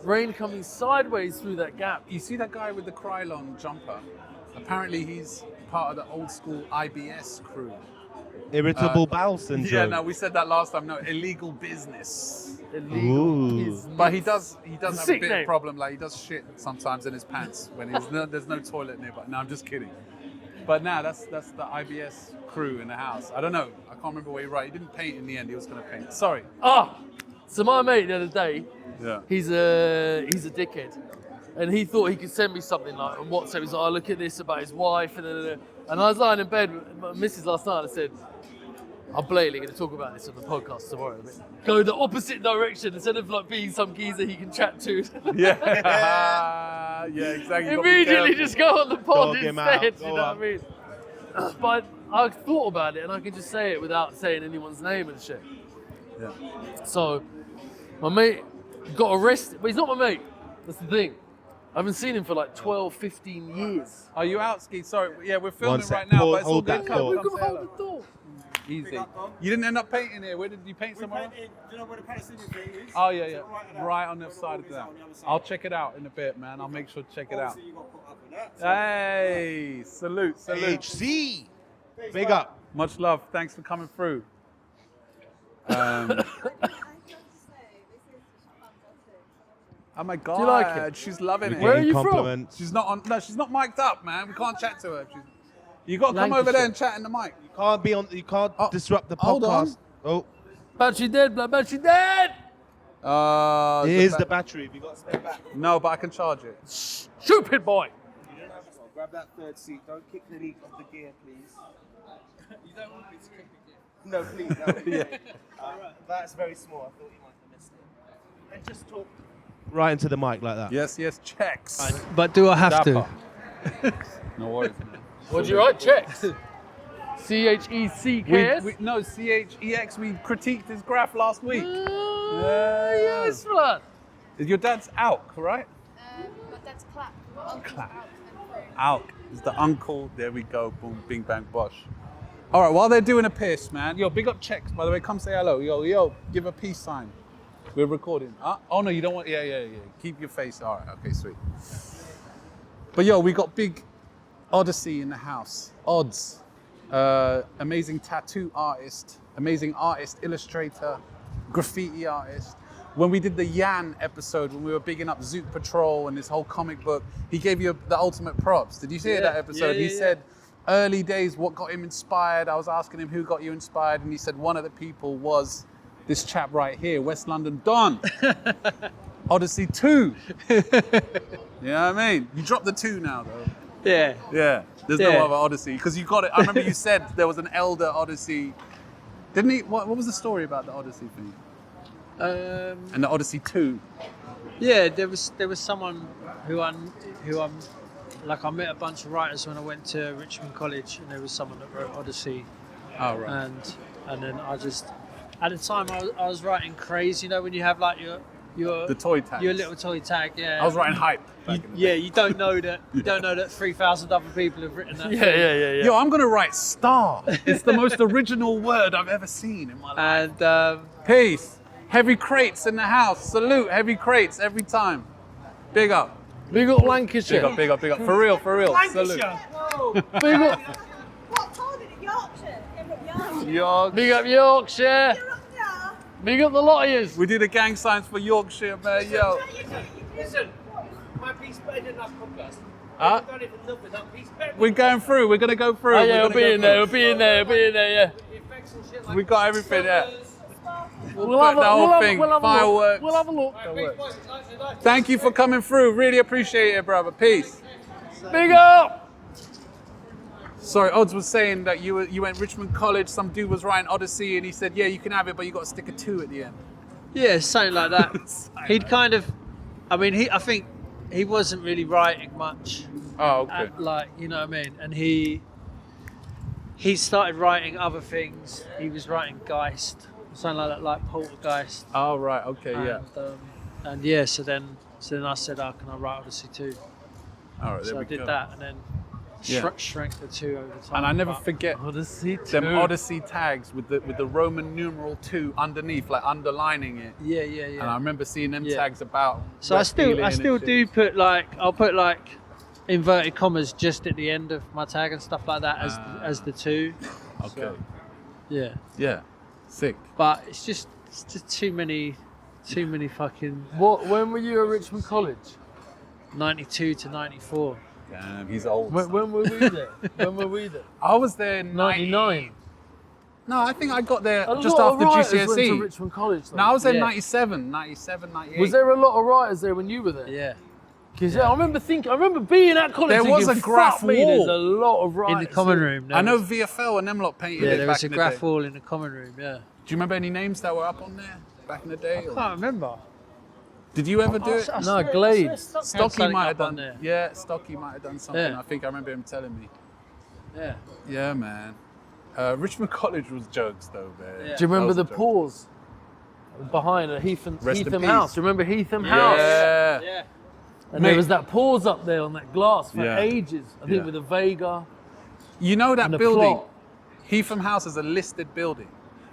Rain coming sideways through that gap. You see that guy with the Krylon jumper? Apparently he's part of the old school IBS crew. Irritable bowel syndrome. Yeah, no, we said that last time. No, illegal business. Illegal. Ooh. But he does have a Sick bit name. of problem. Like he does shit sometimes in his pants when there's no toilet nearby. No, I'm just kidding. But now that's the IBS crew in the house. I don't know. I can't remember where he right. He didn't paint in the end. He was going to paint. Sorry. So my mate the other day, Yeah. he's a dickhead, and he thought he could send me something like on WhatsApp. He's like, "Oh, look at this about his wife," and I was lying in bed with my missus last night. And I said, "I'm blatantly going to talk about this on the podcast tomorrow. But go the opposite direction instead of like being some geezer he can chat to." Yeah. Yeah, exactly. You gotta be Immediately careful. just go on the pod Dog him out. instead. You Go know on. what I mean? But I thought about it, and I could just say it without saying anyone's name and shit. Yeah. So my mate got arrested, but he's not my mate. That's the thing. I haven't seen him for like 12, 15 years. Are you out, Ski? Sorry. Yeah, we're filming sec. right now, Hold- but it's all hold good. that Come, thought. come We're say gonna hello. hold the door. Easy. You didn't end up painting here. Where did you paint somewhere else? Do you know where the Palestinian thing is? Oh, yeah, yeah. Right, Right on the other side of that. on the other side. I'll check it out in a bit, man. I'll make sure to check it out. Obviously, you got put up with that. Hey, salute. HC. Big up. Much love. Thanks for coming through. Oh my God. you like it? She's loving it. Where are you from? Compliments. She's not on. No, she's not mic'd up, man. We can't chat to her. You got to come over there and chat in the mic. You can't disrupt the podcast. hold on. Oh, Battery dead, blood. Battery dead. Here's the battery. Have you got a spare back? No, but I can charge it. Stupid boy. You don't have to. Grab that third seat. Don't kick the leak of the gear, please. You don't want me to kick the gear. No, please. No. That's very small. I thought you might have missed it. And just talk right into the mic like that. Yes, checks. But do I have to? No worries, man. What do you write? Checks. CHECKS. No, CHEX. We critiqued his graph last week. Yes, blood. Is your dad's ALK, right? My dad's clap. Clap. ALK is the uncle. There we go. Boom, bing, bang, bosh. All right, while they're doing a piss, man. Yo, big up checks, by the way. Come say hello. Yo, give a peace sign. We're recording. Oh, no, you don't want... Yeah. Keep your face. All right, okay, sweet. But, yo, we got big Odisy in the house. Odds. Amazing tattoo artist. Amazing artist, illustrator, graffiti artist. When we did the Yan episode, when we were bigging up Zoot Patrol and this whole comic book, he gave you the ultimate props. Did you see that episode? He said... early days, what got him inspired. I was asking him who got you inspired, and he said one of the people was this chap right here, West London Don. Odyssey 2. You know what I mean? You dropped the 2 now, though. Yeah. Yeah. There's no other Odyssey because you got it. I remember you said there was an elder Odyssey. Didn't he? What was the story about the Odyssey thing? And the Odyssey 2. Yeah, there was someone who I met a bunch of writers when I went to Richmond College, and there was someone that wrote Odyssey. Oh, right. And then I just, at the time I was writing craze, you know, when you have like the toy tag. Your little toy tag, yeah. I was writing hype. You don't know that 3,000 other people have written that. Yeah. Yo, I'm gonna write star. It's the most original word I've ever seen in my life. And peace. Heavy crates in the house. Salute, heavy crates every time. Big up. Big up Lancashire. Big up. For real. Salute. Big up. What told it? Yorkshire. Big up Yorkshire. Big up the lot of yous. We do the gang signs for Yorkshire, man. Yo. Listen, my piece better than that podcast. Huh? I don't even love it. That piece better. We're going through. We're gonna go through. Oh yeah, we'll be in there. Yeah. Effects and shit like We got everything. Yeah. We'll have the whole a thing. look. Fireworks. We'll have a look. Thank you for coming through. Really appreciate it, brother. Peace. Big up. Sorry, Odds was saying that you went Richmond College. Some dude was writing Odyssey, and he said, "Yeah, you can have it, but you got to stick a 2 at the end." yeah, something like that. He'd kind of, I think he wasn't really writing much. Oh, okay. You know what I mean? And he started writing other things. He was writing Geist, something like that, like Poltergeist. Oh, right. Okay. Yeah. And yeah, so then I said, "Oh, can I write Odyssey 2?" All right. So I did that, and then shrank the 2 over time. And I never forget Odyssey 2. them Odyssey tags with the Roman numeral 2 underneath, like underlining it. Yeah. And I remember seeing them tags about. So I still do put I'll put inverted commas just at the end of my tag and stuff like that as the 2. Okay. So, yeah. Yeah. Sick. But it's just too many fucking. When were you at Richmond College? 92 to 94. Damn, he's old. When were we there? I was there in 99. No, I think I got there A just lot after of writers went to GCSE. Richmond College. Though. No, I was there in 97, 98. Was there a lot of writers there when you were there? Yeah. Because I remember being at college. There was thinking, a graph "Fuck me, wall there's a lot of writers In the common room. I know VFL and them lot painted it there back was a in the graph day. wall in the common room, yeah. Do you remember any names that were up on there back in the day? I can't remember. Did you ever do it? No, Glade. Stocky might have on done. there. Yeah, Stocky might have done something. Yeah. I think I remember him telling me. Yeah. Yeah, man. Richmond College was jokes though, man. Yeah. Do you remember the That was a joke. pause behind Heatham Rest in peace. House? Do you remember Heatham House? Yeah. Yeah. And Mate. there was that pause up there on that glass for Yeah. ages. I think Yeah. with the Vega. You know that And the building, plot. Heatham House is a listed building.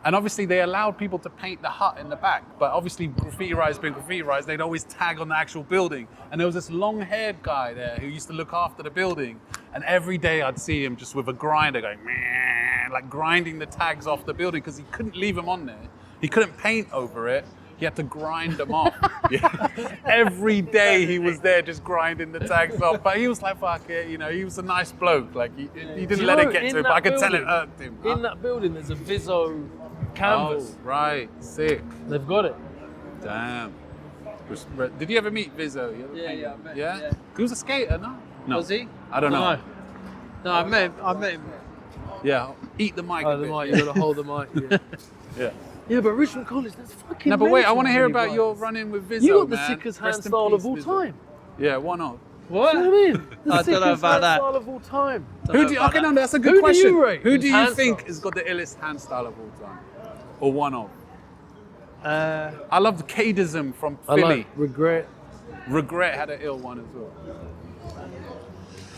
And obviously they allowed people to paint the hut in the back, but obviously graffiti writers being graffiti writers, they'd always tag on the actual building. And there was this long-haired guy there who used to look after the building. And every day I'd see him just with a grinder going, meh, like grinding the tags off the building because he couldn't leave them on there. He couldn't paint over it. He had to grind them off. Yeah. Every day he was there just grinding the tags off. But he was like, fuck it, you know, he was a nice bloke. Like he didn't let it get to him, but I could tell it irked him. In that building, there's a Viso canvas. Oh, right, sick. They've got it. Damn. Did you ever meet Vizzo? Yeah, I met him, Yeah? yeah. He was a skater, no? No. Was he? I don't know. No, I met him. Yeah, eat the mic Oh, a the bit. mic, you gotta hold the mic. Yeah. Yeah. Yeah, but Richmond College, that's fucking. No, but wait, I mental want to how hear many about your riders. run-in with Vizzo, You got the man. sickest hand Rest in style peace, of all Vizzo. time. Yeah, one of. What? Do you know what I mean? The I don't know sickest about hand that. style of all time. Who do you, okay, no, that's a good Who question. do you rate? Who do you Hand think style? has got the illest hand style of all time? Or one of? Uh, I love the Cadism from I Philly. like Regret. Regret had an ill one as well.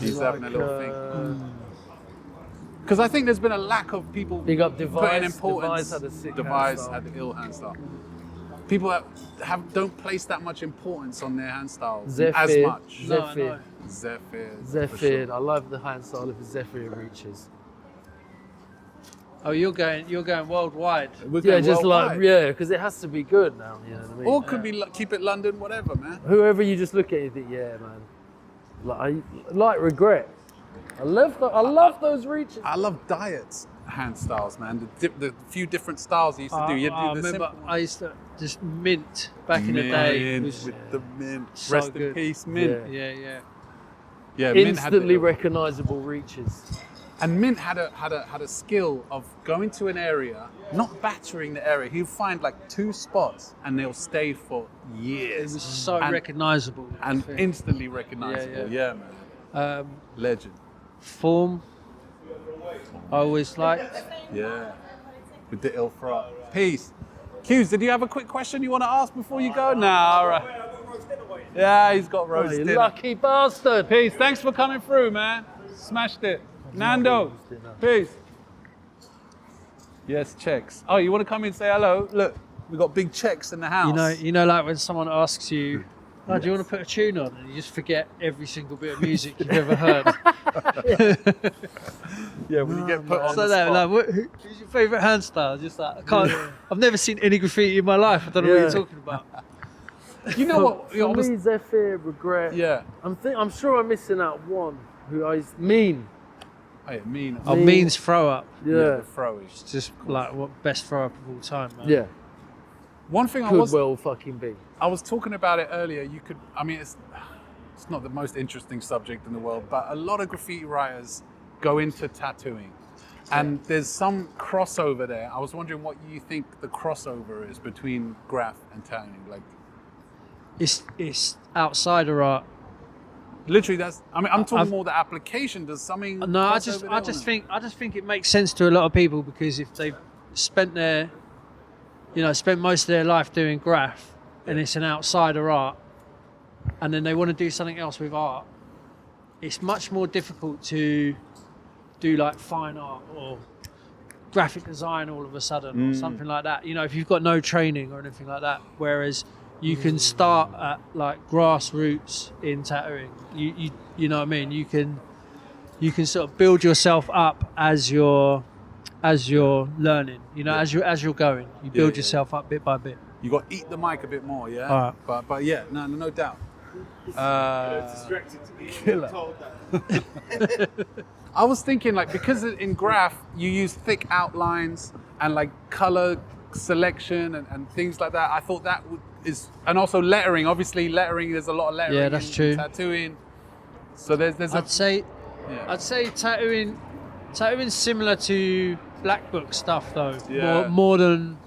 He's having a little thing. Because I think there's been a lack of people Big up Device. putting importance. Device had a sick Device hand style. had the ill hand style. People that don't place that much importance on their hand styles as Zephyr. much. Zephyr. Zephyr. for Zephyr. sure. I love the hand style of the Zephyr reaches. oh, you're going worldwide. We're Yeah, going just worldwide. like, yeah, because it has to be good now, you know what I mean? Or could be keep it London, whatever, man. Whoever you just look at, you think, yeah, man. Like Regret. I love those reaches. I love Diet's hand styles, man. The few different styles he used to do. You I do the remember simple I used to just mint back in the day. Mint Was with the mint. so Rest in good. peace, mint. Yeah. Yeah, Mint had Instantly the, recognizable reaches. and Mint had a skill of going to an area, not battering the area. He'd find like 2 spots and they'll stay for It years. was so And- recognizable. and instantly recognizable. Yeah, man. Legend. Form. I always liked. Yeah. With the ill front. Peace. Q's, did you have a quick question you want to ask before you go? Nah, all right. Yeah, he's got roast you dinner. lucky bastard. Peace. Thanks for coming through, man. Smashed it. Nando. Peace. Yes, checks. Oh, you want to come in and say hello? Look, we got big checks in the house. You know, like when someone asks you, "Oh, do you want to put a tune on?" and you just forget every single bit of music you've ever heard. Yeah, when you get put on So the that, spot. like, who's your favourite hand style? Just like I can't. I've never seen any graffiti in my life. I don't know what you're talking about. You know what? For me, Zephyr, Regret. Yeah. I'm sure I'm missing out one who is Mean. Oh, yeah, Mean. Oh, Mean's throw up. Yeah. The throwish. It's just like what best throw up of all time, man. Yeah. One thing Could well fucking be. I was talking about it earlier. You could, I mean, it's not the most interesting subject in the world, but a lot of graffiti writers go into tattooing. And there's some crossover there. I was wondering what you think the crossover is between graff and tattooing. Like, It's outsider art. literally, that's. I mean, I'm talking more the application. Does something? No, I cross just over there or think it makes sense to a lot of people because if they've spent spent most of their life doing graff, and it's an outsider art, and then they want to do something else with art, it's much more difficult to do like fine art or graphic design all of a sudden or something like that. You know, if you've got no training or anything like that, whereas you can start at like grassroots in tattooing. You know what I mean? You can sort of build yourself up as you're learning. You know, as you're going, you build yourself up bit by bit. You got to eat the mic a bit more, yeah. All right. But yeah, no doubt. Distracted to be told that. I was thinking, like, because in graff you use thick outlines and like color selection and things like that. I thought that and also lettering. Obviously, lettering. There's a lot of lettering. Yeah, that's in true. Tattooing. So there's. I'd say tattooing's similar to black book stuff though. Yeah. More than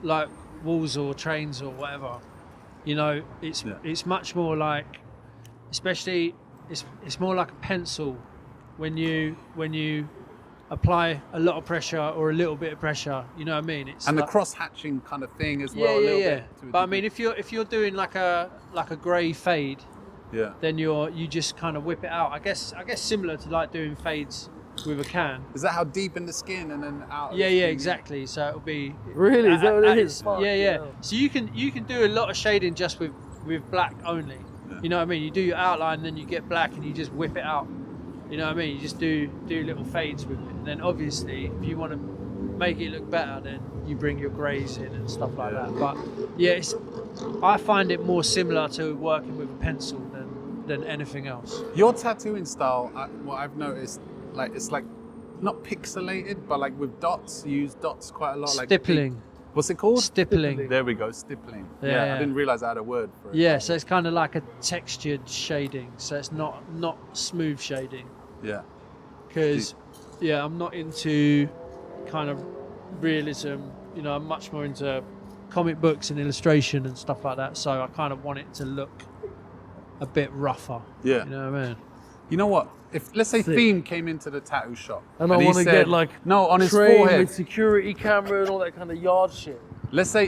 like walls or trains or whatever. You know, it's much more like, especially it's more like a pencil when you apply a lot of pressure or a little bit of pressure. You know what I mean? It's and like, the cross hatching kind of thing as well. A little bit to a But I degree. mean, if you're doing like a grey fade, yeah. then you just kind of whip it out. I guess similar to like doing fades with a can. Is that how deep in the skin and then out? Yeah, exactly. So it'll be Really? Is that what it is? its- Fuck, Yeah. yeah. So you can do a lot of shading just with black only. You know what I mean? You do your outline, then you get black, and you just whip it out. You know what I mean? You just do little fades with it. And then obviously, if you want to make it look better, then you bring your greys in and stuff like that. But yeah, I find it more similar to working with a pencil than anything else. Your tattooing style, what I've noticed, like it's like not pixelated, but like with dots. You use dots quite a lot. Like Stippling. What's it called? Stippling. There we go, stippling. Yeah, Yeah, yeah. I didn't realize I had a word for it. Yeah, so it's kind of like a textured shading. So it's not smooth shading. Yeah. Because, yeah, I'm not into kind of realism. You know, I'm much more into comic books and illustration and stuff like that. So I kind of want it to look a bit rougher. Yeah. You know what I mean? You know what? If let's say Sick. Theme came into the tattoo shop And I he want to said- get like no on his train forehead. with security camera and all that kind of yard shit. Let's say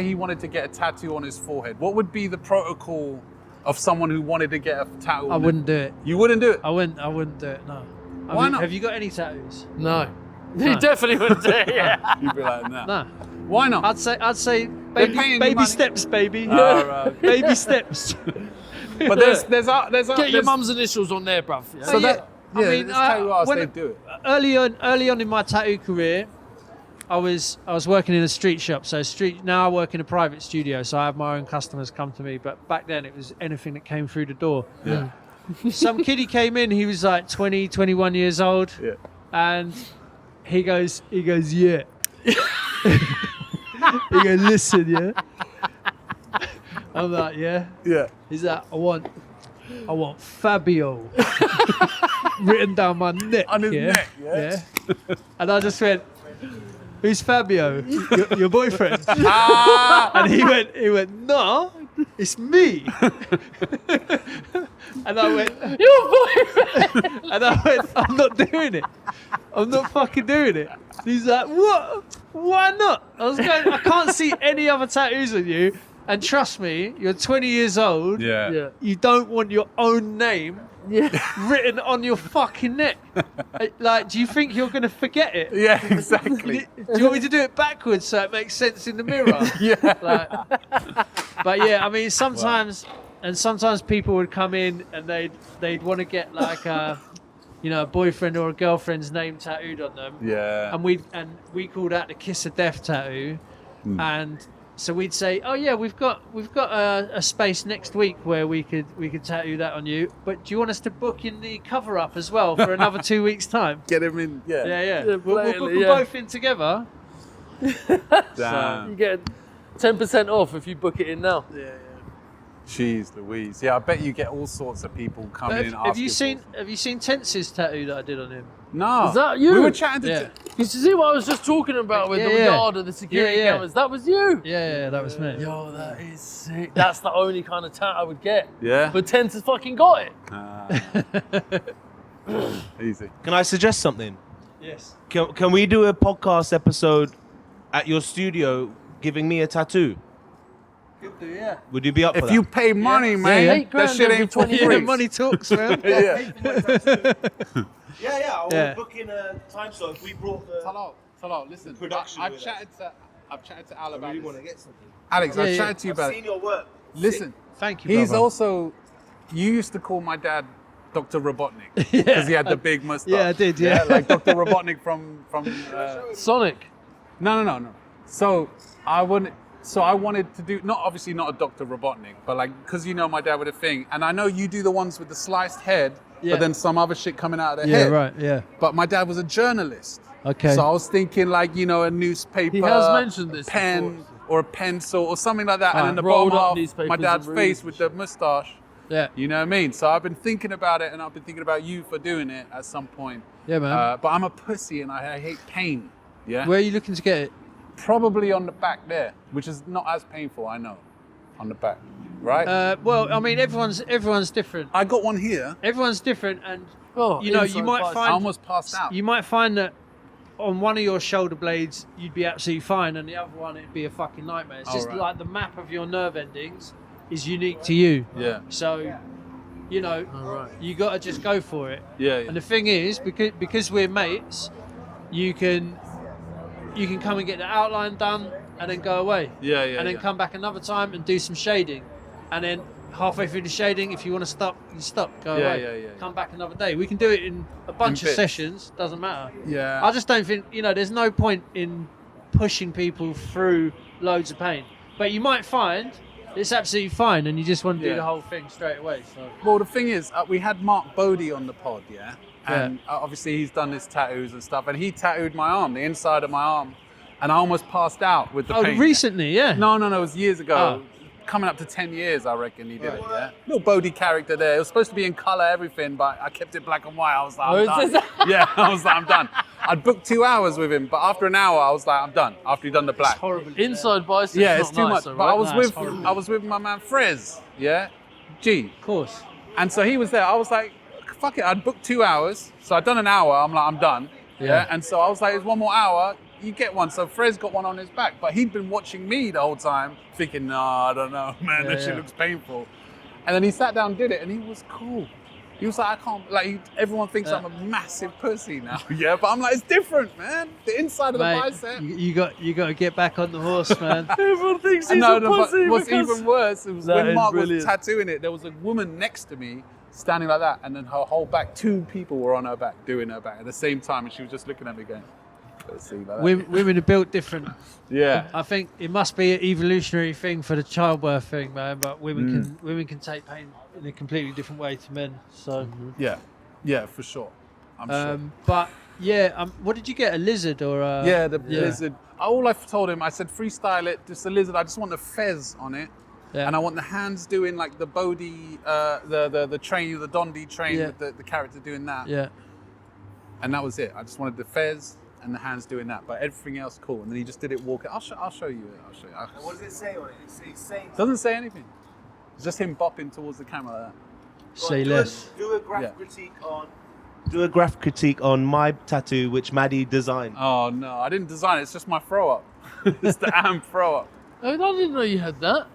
he wanted to get a tattoo on his forehead. What would be the protocol of someone who wanted to get a tattoo? I wouldn't do it. You wouldn't do it? I wouldn't do it, no. Why not? Have you got any tattoos? No. You definitely wouldn't do it, yeah. You'd be like, nah. No. Why not? I'd say paying you baby money. steps, baby. Oh, right. Baby steps. But there's Get your mum's initials on there, bruv. Yeah. So that I mean, there's tattoo artists, when- they do it. Early on in my tattoo career, I was working in a street shop. So now I work in a private studio, so I have my own customers come to me. But back then it was anything that came through the door. Yeah. Some kiddie came in, he was like 20, 21 years old. Yeah. And he goes, yeah. He goes, listen, yeah. I'm like, yeah. Yeah. He's like, I want Fabio written down my neck. On his yeah? neck, yeah? And I just went, who's Fabio? Your boyfriend? Ah! And he went, no, it's me. And I went, your boyfriend? And I went, I'm not doing it. I'm not fucking doing it. And he's like, what? Why not? I was going, I can't see any other tattoos on you. And trust me, you're 20 years old. Yeah. You don't want your own name written on your fucking neck. Like, do you think you're going to forget it? Yeah, exactly. Do you want me to do it backwards so it makes sense in the mirror? Yeah. Like, but yeah, I mean, sometimes people would come in and they'd want to get like a boyfriend or a girlfriend's name tattooed on them. Yeah. And we call that the kiss of death tattoo. And so we'd say, oh yeah, we've got a space next week where we could tattoo that on you. But do you want us to book in the cover up as well for another 2 weeks time? Get him in. Yeah. Yeah. We'll book them yeah. both in together. Damn. You get 10% off if you book it in now. Yeah. Jeez Louise. Yeah, I bet you get all sorts of people coming in asking. Have you seen Tense's tattoo that I did on him? No. Is that you? We were chatting to Yeah. You see what I was just talking about with the yard and the security Yeah. cameras? That was you. Yeah, that was me. Yo, that is sick. That's the only kind of tat I would get. Yeah. But Tense fucking got it. Easy. Can I suggest something? Yes. Can we do a podcast episode at your studio giving me a tattoo? Yeah. Would you be up for If that? you pay money, man, $8 that shit every ain't for 20 free. Money talks, man. Yeah. Yeah, Yeah. book in a time slot if we brought the... Talal, listen. Production I've with chatted to Al I about really this. want to get something. Alex, Yeah, I've yeah. chatted to you about I've seen your work. Listen, Thank you, he's brother. also. You used to call my dad Dr. Robotnik because he had the big mustache. Yeah, I did, yeah. like Dr. Robotnik from Sonic. No. So I wanted to do not a Dr. Robotnik, but like because my dad with a thing, and I know you do the ones with the sliced head, Yeah. but then some other shit coming out of the Yeah, head. right, yeah. But my dad was a journalist. Okay. So I was thinking like a newspaper, He has mentioned this pen before. or a pencil or something like that, Ah, and in the rolled bottom up half, newspapers my dad's and face reels with and the mustache. Yeah. You know what I mean? So I've been thinking about it, and I've been thinking about you for doing it at some point. Yeah, man. But I'm a pussy, and I hate pain. Yeah. Where are you looking to get it? Probably on the back there, which is not as painful, I know. On the back, right? Well, I mean, everyone's different. I got one here. Everyone's different, and Oh, you inside might parts. I find almost passed out. you might find that on one of your shoulder blades you'd be absolutely fine, and the other one it'd be a fucking nightmare. It's Oh, just right. like the map of your nerve endings is unique to you. Yeah. So, you got to just go for it. Yeah. And the thing is, because we're mates, you can come and get the outline done and then go away. Yeah. And then come back another time and do some shading. And then halfway through the shading, if you want to stop, you stop, go away. Yeah. Come back another day. We can do it in a bunch of bits. sessions, doesn't matter. Yeah. I just don't think, there's no point in pushing people through loads of pain. But you might find it's absolutely fine and you just want to do Yeah. the whole thing straight away. So. Well, the thing is, we had Mark Bodie on the pod, yeah? And obviously he's done his tattoos and stuff, and he tattooed my arm, the inside of my arm, and I almost passed out with the Oh, paint. recently, yeah. No, it was years ago. Oh. Coming up to 10 years, I reckon he did it, yeah? Little Bodhi character there. It was supposed to be in colour, everything, but I kept it black and white. I was like, I'm done. Yeah, I was like, I'm done. I'd booked 2 hours with him, but after an hour, I was like, I'm done. After he'd done the black. It's horrible. Inside biceps. Yeah, not it's too nice, much. though, But right? I was with my man Frez, yeah? G. Of course. And so he was there. I was like, fuck it. I'd booked 2 hours. So I'd done an hour. I'm like, I'm done. Yeah. And so I was like, there's one more hour. You get one. So Frez got one on his back. But he'd been watching me the whole time, thinking, nah, I don't know, man. That shit looks painful. And then he sat down and did it. And he was cool. He was like, I can't, like, everyone thinks I'm a massive pussy now. Yeah, but I'm like, it's different, man. The inside of the bicep. You got to get back on the horse, man. Everyone thinks he's a pussy. What's even worse, it was when Mark was brilliant. tattooing it, there was a woman next to me standing like that, and then her whole back, 2 people were on her back, doing her back at the same time, and she was just looking at me going, let's see, like that. Women are built different. Yeah. I think it must be an evolutionary thing for the childbirth thing, man. But women can take pain in a completely different way to men. So Yeah, for sure. I'm sure. But yeah, what did you get? A lizard or a? Yeah, the lizard. All I told him, I said, freestyle it, just a lizard. I just want the fez on it. Yeah. And I want the hands doing like the Bodhi, the train, the Dondi train with the character doing that. Yeah. And that was it. I just wanted the fez and the hands doing that, but everything else cool. And then he just did it walking. I'll show you it. I'll show you. And what does it say on it? It's saying Doesn't say anything. It's just him bopping towards the camera like that. Say less. Do a graph critique on. Do a graph critique on my tattoo, which Maddie designed. Oh no, I didn't design it. It's just my throw up. It's the Am throw up. I didn't know you had that.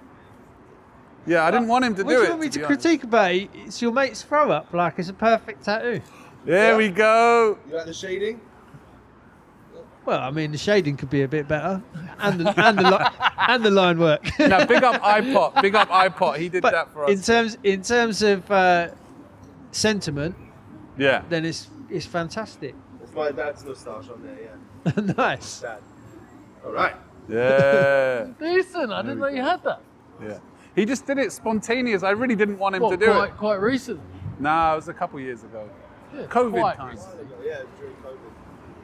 Yeah, I didn't want him to What do do it. you want me to be honest. critique about it? It's your mate's throw up. Like it's a perfect tattoo. There we go. You like the shading? Well, I mean, the shading could be a bit better, and the line work. Now, big up iPod. Big up iPod. He did that for us. In terms of sentiment, Yeah. then it's fantastic. It's my dad's moustache on there, yeah. Nice. Dad. All right. Yeah. Decent. I didn't know you had that. Yeah. He just did it spontaneous. I really didn't want him to do it. Quite recent. Nah, it was a couple years ago. Yeah, COVID quite times. recently. Yeah, during COVID.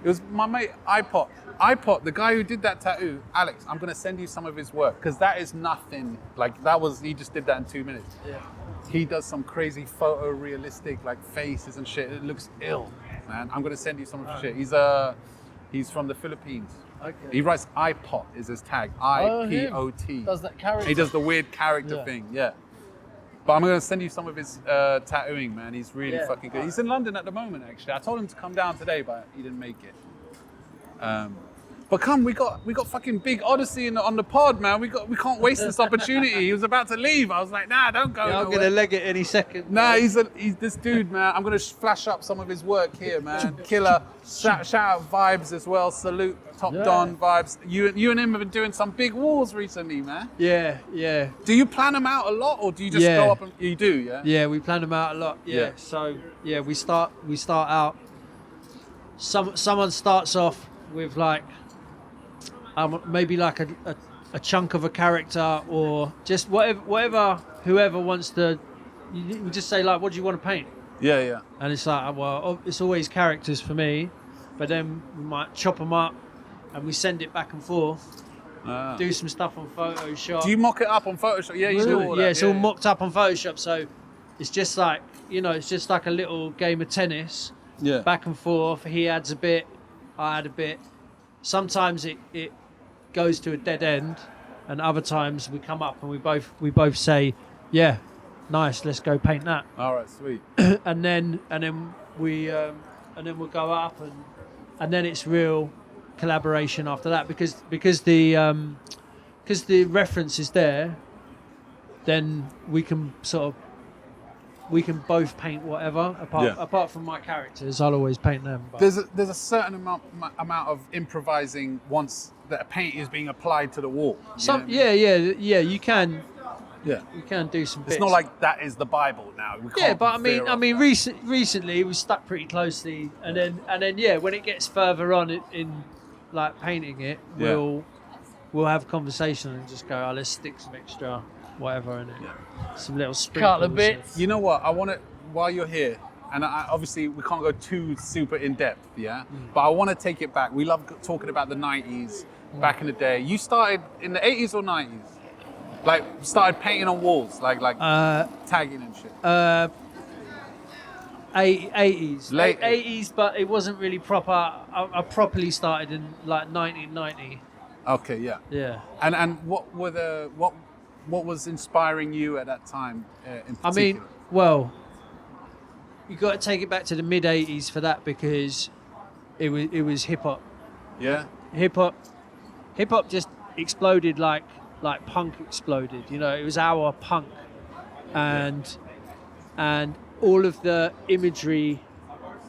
It was my mate iPod. iPod, the guy who did that tattoo, Alex, I'm gonna send you some of his work because that is nothing. Like he just did that in 2 minutes. Yeah. He does some crazy photorealistic like faces and shit. It looks ill, man. I'm gonna send you some of his shit. He's from the Philippines. Okay. He writes iPod is his tag. IPOT. Does that character? He does the weird character thing, yeah. But I'm gonna send you some of his tattooing, man. He's really fucking good. He's in London at the moment, actually. I told him to come down today, but he didn't make it. But come, we got fucking big Odyssey on the pod, man. We can't waste this opportunity. He was about to leave. I was like, nah, don't go. I'm gonna leg it any second. Nah, he's this dude, man. I'm gonna flash up some of his work here, man. Killer. Shout out Vibes as well. Salute Top Don Vibes. You and him have been doing some big walls recently, man. Yeah. Do you plan them out a lot, or do you just go up and you do? Yeah. Yeah, we plan them out a lot. Yeah. So we start out. Someone starts off with like maybe like a chunk of a character or just whoever wants to. You just say like, what do you want to paint? Yeah. And it's like, well, it's always characters for me, but then we might chop them up and we send it back and forth. Do some stuff on Photoshop. Do you mock it up on Photoshop? Yeah, you do all that. Yeah, it's all mocked up on Photoshop, so it's just like, it's just like a little game of tennis. Yeah. Back and forth. He adds a bit, I add a bit. Sometimes it goes to a dead end, and other times we come up and we both say, yeah, nice, let's go paint that. All right, sweet. and then we'll go up and then it's real collaboration after that because the reference is there. Then we can both paint whatever apart from my characters. I'll always paint them. But. There's a certain amount of improvising once that a paint is being applied to the wall. You can. Yeah, you can do some bits. It's not like that is the Bible now. We can't but I mean, recently we stuck pretty closely, and then when it gets further on in like painting it, we'll have a conversation and just go, let's stick some extra whatever in it. Yeah. Some little sprinkles. Couple of bits. You know what? I want to, while you're here, and obviously we can't go too super in depth, but I want to take it back. We love talking about the 90s back in the day. You started in the 80s or 90s? Like started painting on walls, like tagging and shit. 80s. Late 80s, but it wasn't really proper. I properly started in like 1990. Okay, yeah. Yeah. And what was inspiring you at that time in particular? I mean, well, you got to take it back to the mid 80s for that because it was hip hop. Yeah. Hip hop just exploded like punk exploded. You know, it was our punk, and all of the imagery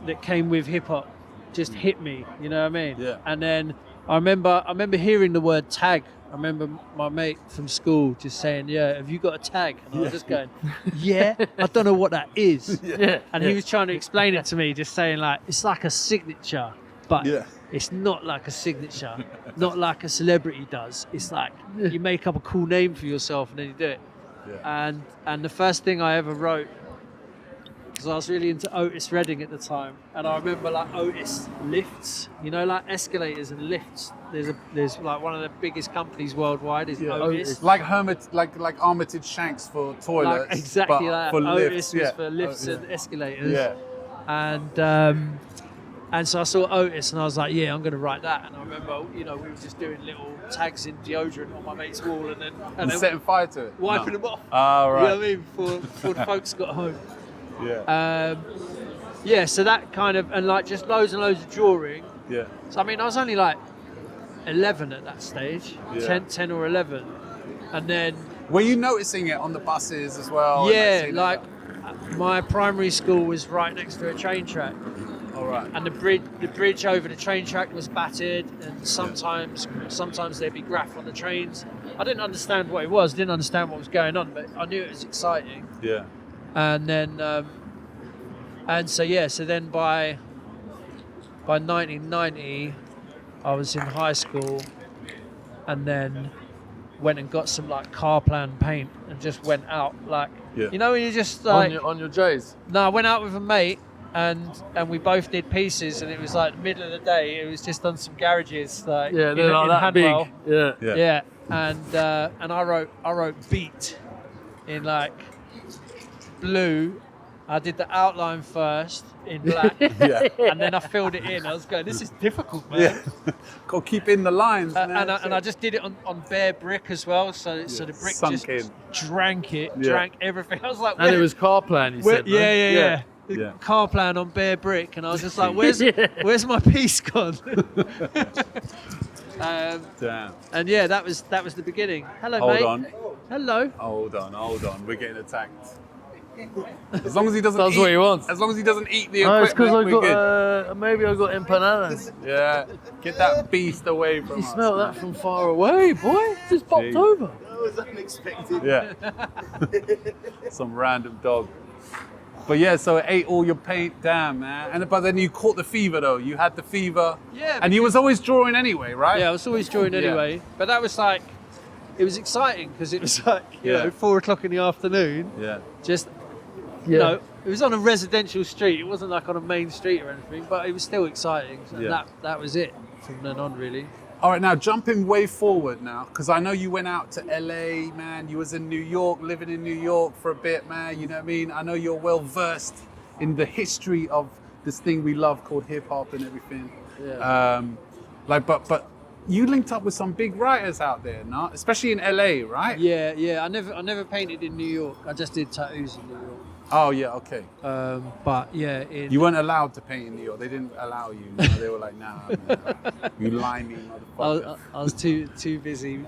that came with hip hop just hit me. You know what I mean? Yeah. And then I remember hearing the word tag. I remember my mate from school just saying, "Yeah, have you got a tag?" And I was just going, "Yeah, I don't know what that is." And he was trying to explain it to me, just saying like, "It's like a signature, but it's not like a signature, not like a celebrity does. It's like you make up a cool name for yourself and then you do it." Yeah. And the first thing I ever wrote, because I was really into Otis Redding at the time, and I remember like Otis lifts, you know, like escalators and lifts. There's like one of the biggest companies worldwide is Otis. Like Armitage Shanks for toilets. Like, exactly but like for that. Otis lifts, was for lifts and escalators. Yeah. And so I saw Otis and I was like, yeah, I'm going to write that. And I remember, you know, we were just doing little tags in deodorant on my mate's wall and then setting fire to it, wiping them off. Ah, right. You know what I mean? Before the folks got home. Yeah. Yeah, so that kind of, and like just loads and loads of drawing. Yeah. So I mean, I was only like 11 at that stage, Yeah. 10 or 11. And then... Were you noticing it on the buses as well? Yeah, like my primary school was right next to a train track. All right. And the bridge over the train track was battered, and sometimes there'd be graff on the trains. I didn't understand what it was, didn't understand what was going on, but I knew it was exciting. Yeah. And then, so then by 1990, I was in high school, and then went and got some like car plan paint and just went out like, you know, when you just like on your J's. No, I went out with a mate. And we both did pieces, and it was like the middle of the day. It was just on some garages, like Yeah, they're like that Hanwell. big. Yeah. And I wrote beat in like blue. I did the outline first in black, and then I filled it in. I was going, this is difficult, man. Yeah. Got to keep in the lines. And I just did it on bare brick as well, so the brick Sunk just in. drank everything. I was like, And it was car plan, you said, man. Yeah. The car plan on bare brick, and I was just like, where's my piece gone? Damn. And yeah, that was the beginning. Hello, Hold mate. on. Hello. Hold on. We're getting attacked. As long as he doesn't Does eat, what he wants. As long as he doesn't eat the No, it's equipment, because I we're got maybe I got empanadas. good. Yeah. Get that beast away from You us. smell that from far away, boy. Just popped Gee. over. That was unexpected. Yeah. Some random dog. But yeah, so it ate all your paint, damn, man. But then you caught the fever, though. You had the fever. Yeah. And you was always drawing anyway, right? Yeah, I was always drawing anyway. But that was like, it was exciting because it was like, you know, 4 o'clock in the afternoon. Yeah. Just, you know, it was on a residential street. It wasn't like on a main street or anything, but it was still exciting. And that was it from then on, really. All right, now jumping way forward now, because I know you went out to LA, man. You was in New York, living in New York for a bit, man. You know what I mean? I know you're well versed in the history of this thing we love called hip hop and everything. Yeah. But you linked up with some big writers out there, no? Especially in LA, right? Yeah. I never painted in New York. I just did tattoos in New York. Oh yeah, okay. But yeah, you weren't allowed to paint in New York. They didn't allow you. No? They were like, nah, you limey motherfucker. I was too busy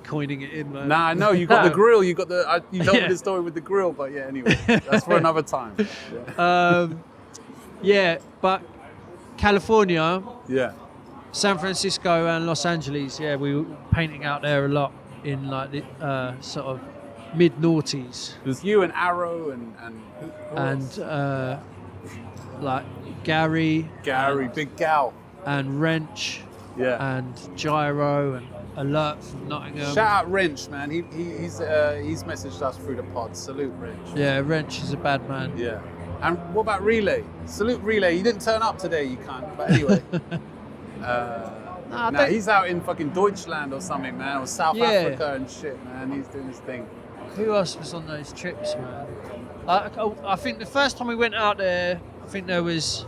coining it in, man. Nah, I know. You got the grill. You got the. You told me the story with the grill, but yeah. Anyway, that's for another time. Yeah. But California. Yeah. San Francisco and Los Angeles. Yeah, we were painting out there a lot in like the sort of mid-noughties. It was you and Arrow and like Gary, Big Gal, and Wrench, and Gyro and Alert from Nottingham. Shout out Wrench, man. He's messaged us through the pod. Salute Wrench. Yeah, Wrench is a bad man. Yeah. And what about Relay? Salute Relay. You didn't turn up today, you cunt. But anyway. Nah, he's out in fucking Deutschland or something, man, or South Africa and shit, man. He's doing his thing. Who else was on those trips, man? I think the first time we went out there, I think there was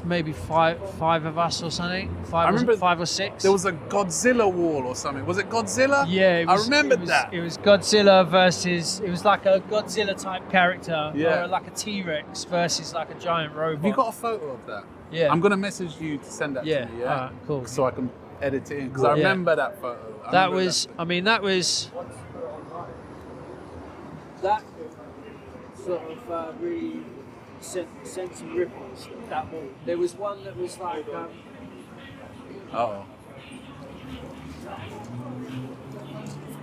maybe five of us or something. I remember 5 or 6. There was a Godzilla wall or something. Was it Godzilla? Yeah, I remember that. It was Godzilla versus. It was like a Godzilla type character, or like a T-Rex versus like a giant robot. Have you got a photo of that? Yeah. I'm gonna message you to send that to me. Yeah. Alright, cool. So I can edit it in because I remember that photo. That was sort of really sent some ripples. That wall. There was one that was like.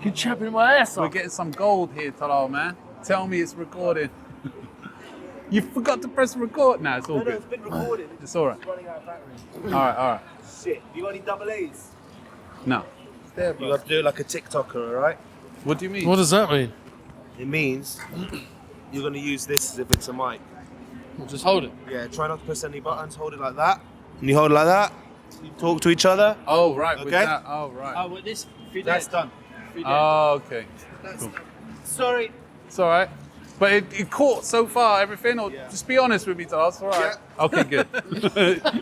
You're chapping my ass We're off. getting some gold here, Talal, man. Tell me it's recording. You forgot to press record. Nah, it's all good. It's been recorded. It's all right. It's running out of battery. All right. Shit. You got any double A's? No. You got to do it like a TikToker, alright? What do you mean? What does that mean? It means you're going to use this as if it's a mic. Well, just hold it. Yeah, try not to press any buttons. Hold it like that. And you hold it like that. You talk to each other. Oh, right. Okay. With that. Oh, right. Oh, with this. That's done. Oh, okay. Cool. Sorry. It's all right. But it caught so far everything, or just be honest with me, Talal. It's all right. Yeah. Okay, good.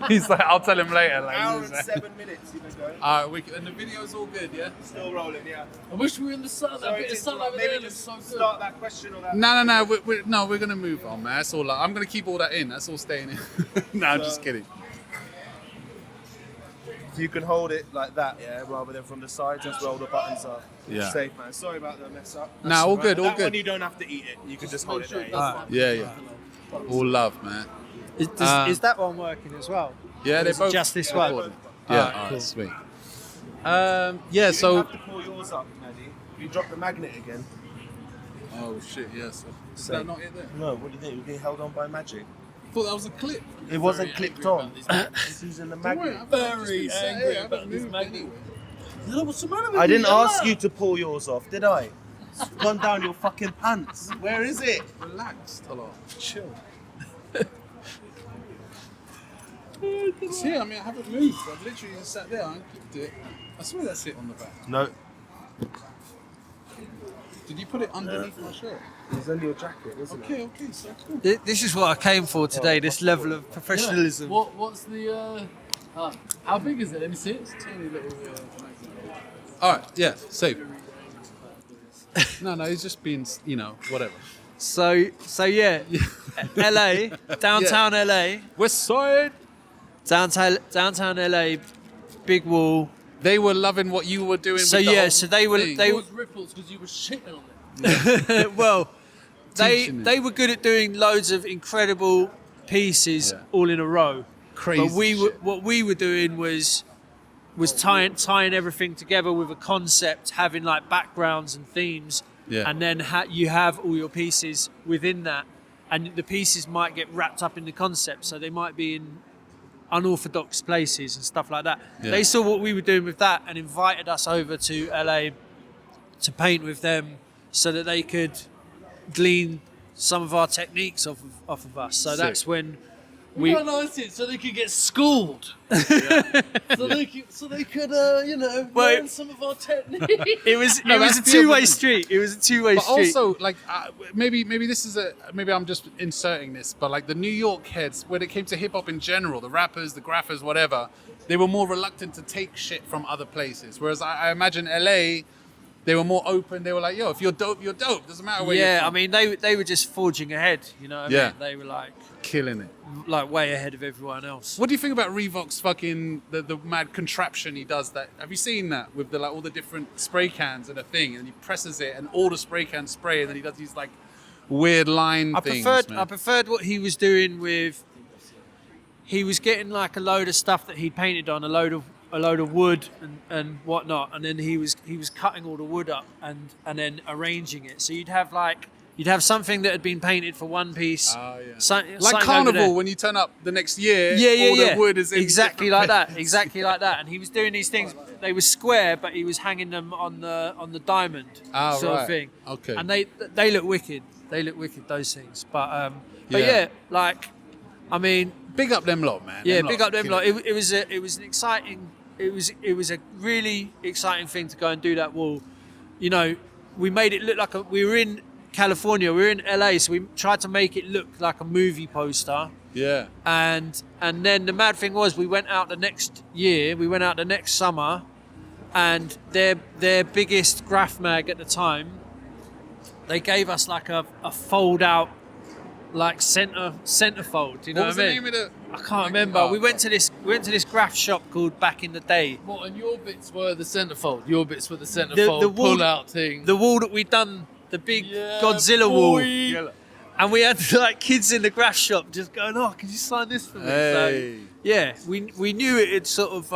He's like, I'll tell him later. Like, Hour and 7 minutes you've been going. All right, and the video's all good, yeah? Still rolling, yeah. I wish we were in the sun. That bit of sun over there looks so good. Start that question or that. No. We're gonna move on, man. That's all. I'm gonna keep all that in. That's all staying in. No, I'm just kidding. So you can hold it like that, yeah, rather than from the side. Just roll the buttons up. Yeah. Safe, man. Sorry about the mess up. Nah, all good, all that good. one you don't have to eat it. You can just hold it there. Yeah. All love, man. Is that one working as well? Yeah, they both. Just this one. Yeah, all right, sweet. Yeah, so. You have to pull yours up, Maddie. You drop the magnet again. Oh shit, yes. Is that not it there? No, what do you think? You're being held on by magic. I thought that was a clip. It wasn't clipped on. It's using the magnet. Very angry about this magnet. What's the matter with I didn't you? ask you to pull yours off, did I? It's gone down your fucking pants. Where is it? Relax, Talal. Chill. See, I mean, I haven't moved. I've literally just sat there. I clipped it. I swear that's it on the back. No. Did you put it underneath my shirt? It's under your jacket, isn't it? Okay, so cool. This is what I came for today. This level of professionalism. What's the? How big is it? Let me see it. Tiny little. All right, yeah, safe. No, he's just being, whatever. So yeah, LA, downtown LA, West Side. downtown LA, big wall. They were loving what you were doing. So with the yeah, whole so they were thing. they Those ripples because you were shitting on them. well, Teaching they were good at doing loads of incredible pieces all in a row. Crazy. But what we were doing was tying everything together with a concept, having like backgrounds and themes, and then you have all your pieces within that, and the pieces might get wrapped up in the concept, so they might be in unorthodox places and stuff like that. Yeah. They saw what we were doing with that and invited us over to LA to paint with them so that they could glean some of our techniques off of us. So that's when We organised it so they could get schooled. So they could learn some of our techniques. It was a two-way street. It was a two-way But street. also, like, maybe this is maybe I'm just inserting this, but like the New York heads, when it came to hip hop in general, the rappers, the graffers, whatever, they were more reluctant to take shit from other places. Whereas I imagine LA, they were more open. They were like, yo, if you're dope, you're dope. Doesn't matter where you're from. I mean, they were just forging ahead. You know what I mean? They were like killing it, like way ahead of everyone else. What do you think about Reebok's fucking the mad contraption he does? That have you seen that with the like all the different spray cans and a thing, and he presses it, and all the spray cans spray, and then he does these like weird line things. I preferred what he was doing with. He was getting like a load of stuff that he'd painted on, a load of wood and whatnot, and then he was cutting all the wood up and then arranging it. So you'd have something that had been painted for one piece. Oh, yeah. Something like over Carnival there. when you turn up the next year, Yeah. all the wood is in exactly like different that. Exactly like that. And he was doing these things. They were square, but he was hanging them on the diamond sort of thing. Okay. And they look wicked. They look wicked. Those things. But yeah, like, I mean, Big up them lot, man. Yeah, Them big lot up them killing lot. It was an exciting. It was a really exciting thing to go and do that wall. You know, we made it look like we were in California, we were in LA, so we tried to make it look like a movie poster. Yeah. And then the mad thing was, we went out the next summer, and their biggest graph mag at the time, they gave us like a fold out, like centerfold. You know what I mean? What was the name of I can't remember. Oh, we went to this graph shop called Back in the Day. What, and your bits were the centerfold? Your bits were the The centerfold wall, pull-out thing? The wall that we'd done, the big Yeah, Godzilla boy. wall. And we had like kids in the graph shop just going, "Oh, can you sign this for me?" Hey. So, yeah, we knew it had sort of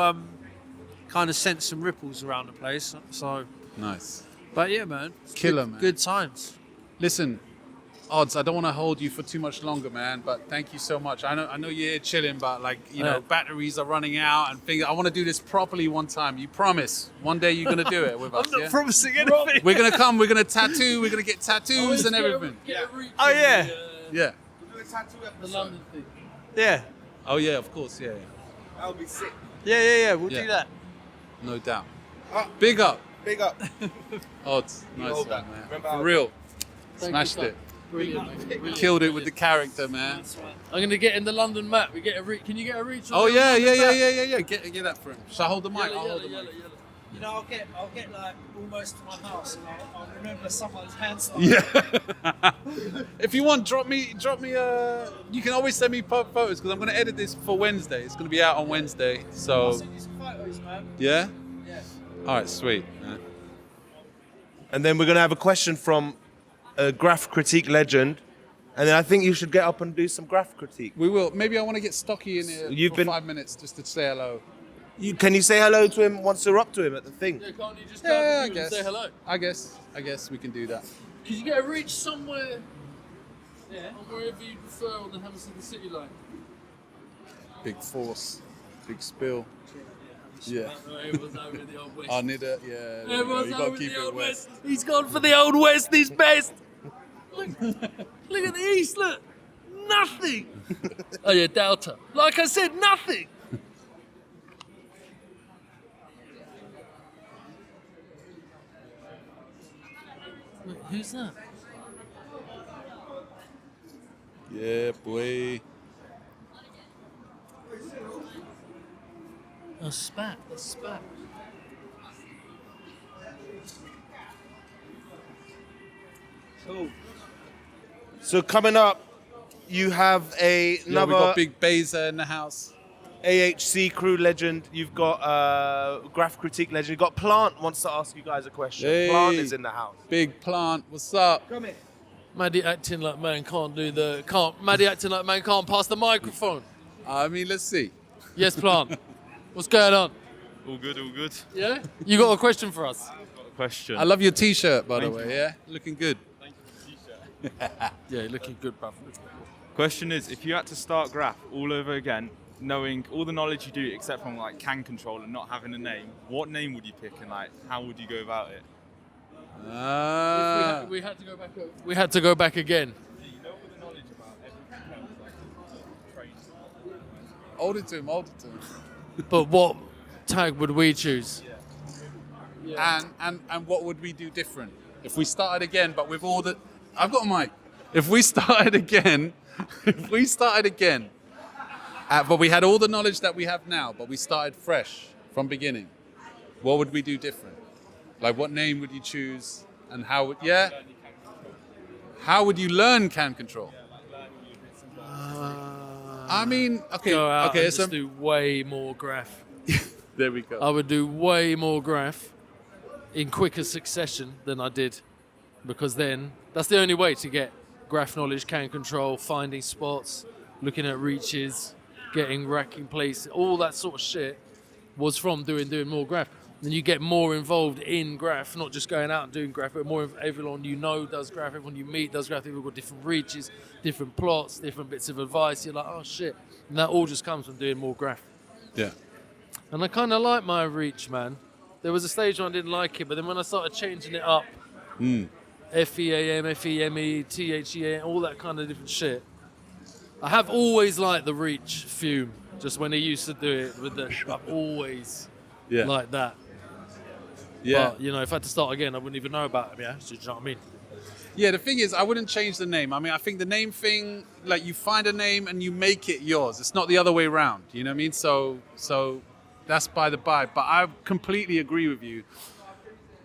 kind of sent some ripples around the place. So Nice. but yeah, man, Killer, good, man. Good times. Listen, Odds, I don't want to hold you for too much longer, man, but thank you so much. I know you're here chilling, but like, you know, batteries are running out and things. I want to do this properly one time. You promise one day you're going to do it with us, I'm not yeah? promising anything. We're going to come, we're going to tattoo, we're going to get tattoos and everything. Oh yeah, Yeah. The London thing. yeah, Oh yeah, of course, yeah. That would be sick. yeah. We'll Yeah. do that. No doubt. Big up. Big up. Odds. Nice hold one, that. man. Remember For how- real. Thank Smashed you, it. Brilliant, mate. Killed it with the character, man. I'm going to get in the London map. We get a Can you get a reach? on Oh the yeah, London yeah. map? Get that for him. Shall I hold the mic? Yellow, I'll hold the yellow, mic. yellow. You know, I'll get like almost to my house, and I'll remember someone's hand. Yeah. If you want, drop me. You can always send me photos because I'm going to edit this for Wednesday. It's going to be out on Wednesday. I'll So send you some photos, man. yeah. Yeah. All right, sweet. And then we're going to have a question from a graph critique legend. And then I think you should get up and do some graph critique. We will. Maybe I want to get Stocky in here for 5 minutes just to say hello. Can you say hello to him once you're up to him at the thing? Yeah, can't you just Yeah, go I up to him guess. and say hello? I guess we can do that. Could you get a reach somewhere on wherever you prefer on the Hammersmith City line? Big force, big spill. Yeah. Everyone's over in the Old West. I need it. Yeah. there you go. Everyone's You over gotta in keep the it Old west. West. He's gone for the Old West. He's best. Look at the East. Look. Nothing. Oh yeah, Delta. Like I said, nothing. Wait, who's that? Yeah, boy. A spat. A spat. Cool. So coming up, you have Yeah, we another got Big Beza in the house. AHC crew legend. You've got graph critique legend. You've got Plant wants to ask you guys a question. Hey. Plant is in the house. Big Plant, what's up? Come in. Maddie acting like man Maddie acting like man can't pass the microphone. I mean, let's see. Yes, Plant. What's going on? All good, all good. Yeah? You got a question for us? Question. I love your t-shirt, by the Thank way, you. yeah? Looking good. Thank you for the t-shirt. Yeah, looking good, bruv. Question is, if you had to start Graff all over again, knowing all the knowledge you do except from like can control and not having a name, what name would you pick and like how would you go about it? We had to go back. We had to go back again. Do you know all the knowledge about everything else, like trains? Hold it to him, hold it to him. But what tag would we choose? And what would we do different? If we started again, but with all the... I've got a mic. If we started again, but we had all the knowledge that we have now, but we started fresh from beginning, what would we do different? Like what name would you choose and how would... Yeah? How would you learn can control? I mean, okay, Go out okay, and so just do way more graph. there we go. I would do way more graph in quicker succession than I did, because then that's the only way to get graph knowledge, can control, finding spots, looking at reaches, getting racking place, all that sort of shit was from doing more graph. Then you get more involved in graph, not just going out and doing graph, but more of everyone you know does graph, everyone you meet does graph. Everyone's got different reaches, different plots, different bits of advice. You're like, oh shit. And that all just comes from doing more graph. Yeah. And I kind of like my reach, man. There was a stage when I didn't like it, but then when I started changing it up, FEAM, FEME, THEA, all that kind of different shit, I have always liked the Reach fume. Just when he used to do it with the, I've always like that. Yeah. But, you know, if I had to start again, I wouldn't even know about him, yeah? Do you know what I mean? Yeah, the thing is, I wouldn't change the name. I mean, I think the name thing, like you find a name and you make it yours. It's not the other way around. You know what I mean? So that's by the by. But I completely agree with you.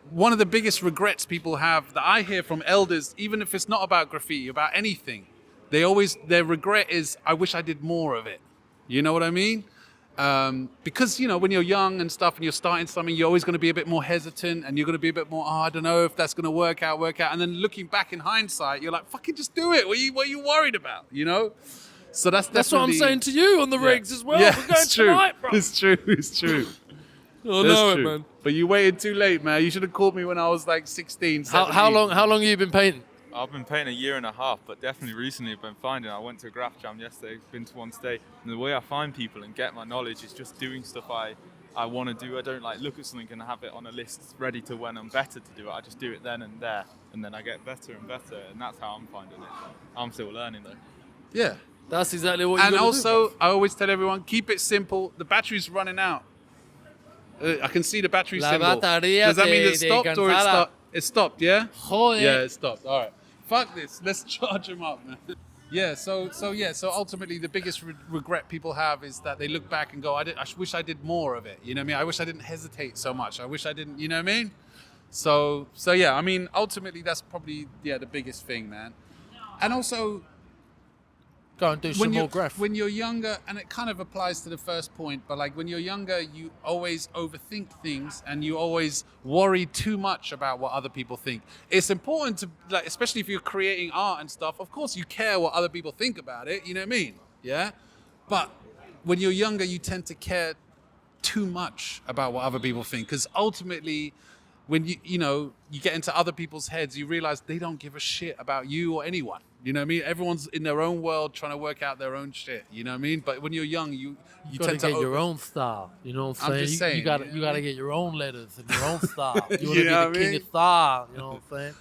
One of the biggest regrets people have that I hear from elders, even if it's not about graffiti, about anything, their regret is, I wish I did more of it. You know what I mean? Because, you know, when you're young and stuff and you're starting something, you're always going to be a bit more hesitant and you're going to be a bit more, I don't know if that's going to work out. And then looking back in hindsight, you're like, fucking just do it. What are you worried about? You know? So that's what I'm saying to you on the rigs as well. Yeah, We're going tonight, bro. It's true. I know it, man. But you waited too late, man. You should have called me when I was like 16, 17. How long have you been painting? I've been painting a year and a half, but definitely recently I've been finding. I went to a Graff Jam yesterday, been to one today, and the way I find people and get my knowledge is just doing stuff I want to do. I don't like look at something and have it on a list ready to when I'm better to do it. I just do it then and there, and then I get better and better, and that's how I'm finding it. I'm still learning though. Yeah. That's exactly what you And also, I always tell everyone, keep it simple. The battery's running out. I can see the battery symbol. Does that mean it stopped or it stopped, yeah? Yeah, it stopped. All right. Fuck this. Let's charge him up, man. Yeah, so ultimately the biggest regret people have is that they look back and go, I wish I did more of it. You know what I mean? I wish I didn't hesitate so much. I wish I didn't, you know what I mean? So yeah, I mean, ultimately that's probably, the biggest thing, man. And also, go and do some more graff. When you're younger, and it kind of applies to the first point, but like when you're younger, you always overthink things and you always worry too much about what other people think. It's important to, like, especially if you're creating art and stuff, of course you care what other people think about it, you know what I mean? Yeah? But when you're younger, you tend to care too much about what other people think, because ultimately, when you get into other people's heads, you realize they don't give a shit about you or anyone. You know what I mean? Everyone's in their own world trying to work out their own shit. You know what I mean? But when you're young, you tend to get your own style. You know what I'm saying? I'm just saying. You gotta get your own letters and your own style. You want to You be know the what I king mean? of style. You know what I'm saying?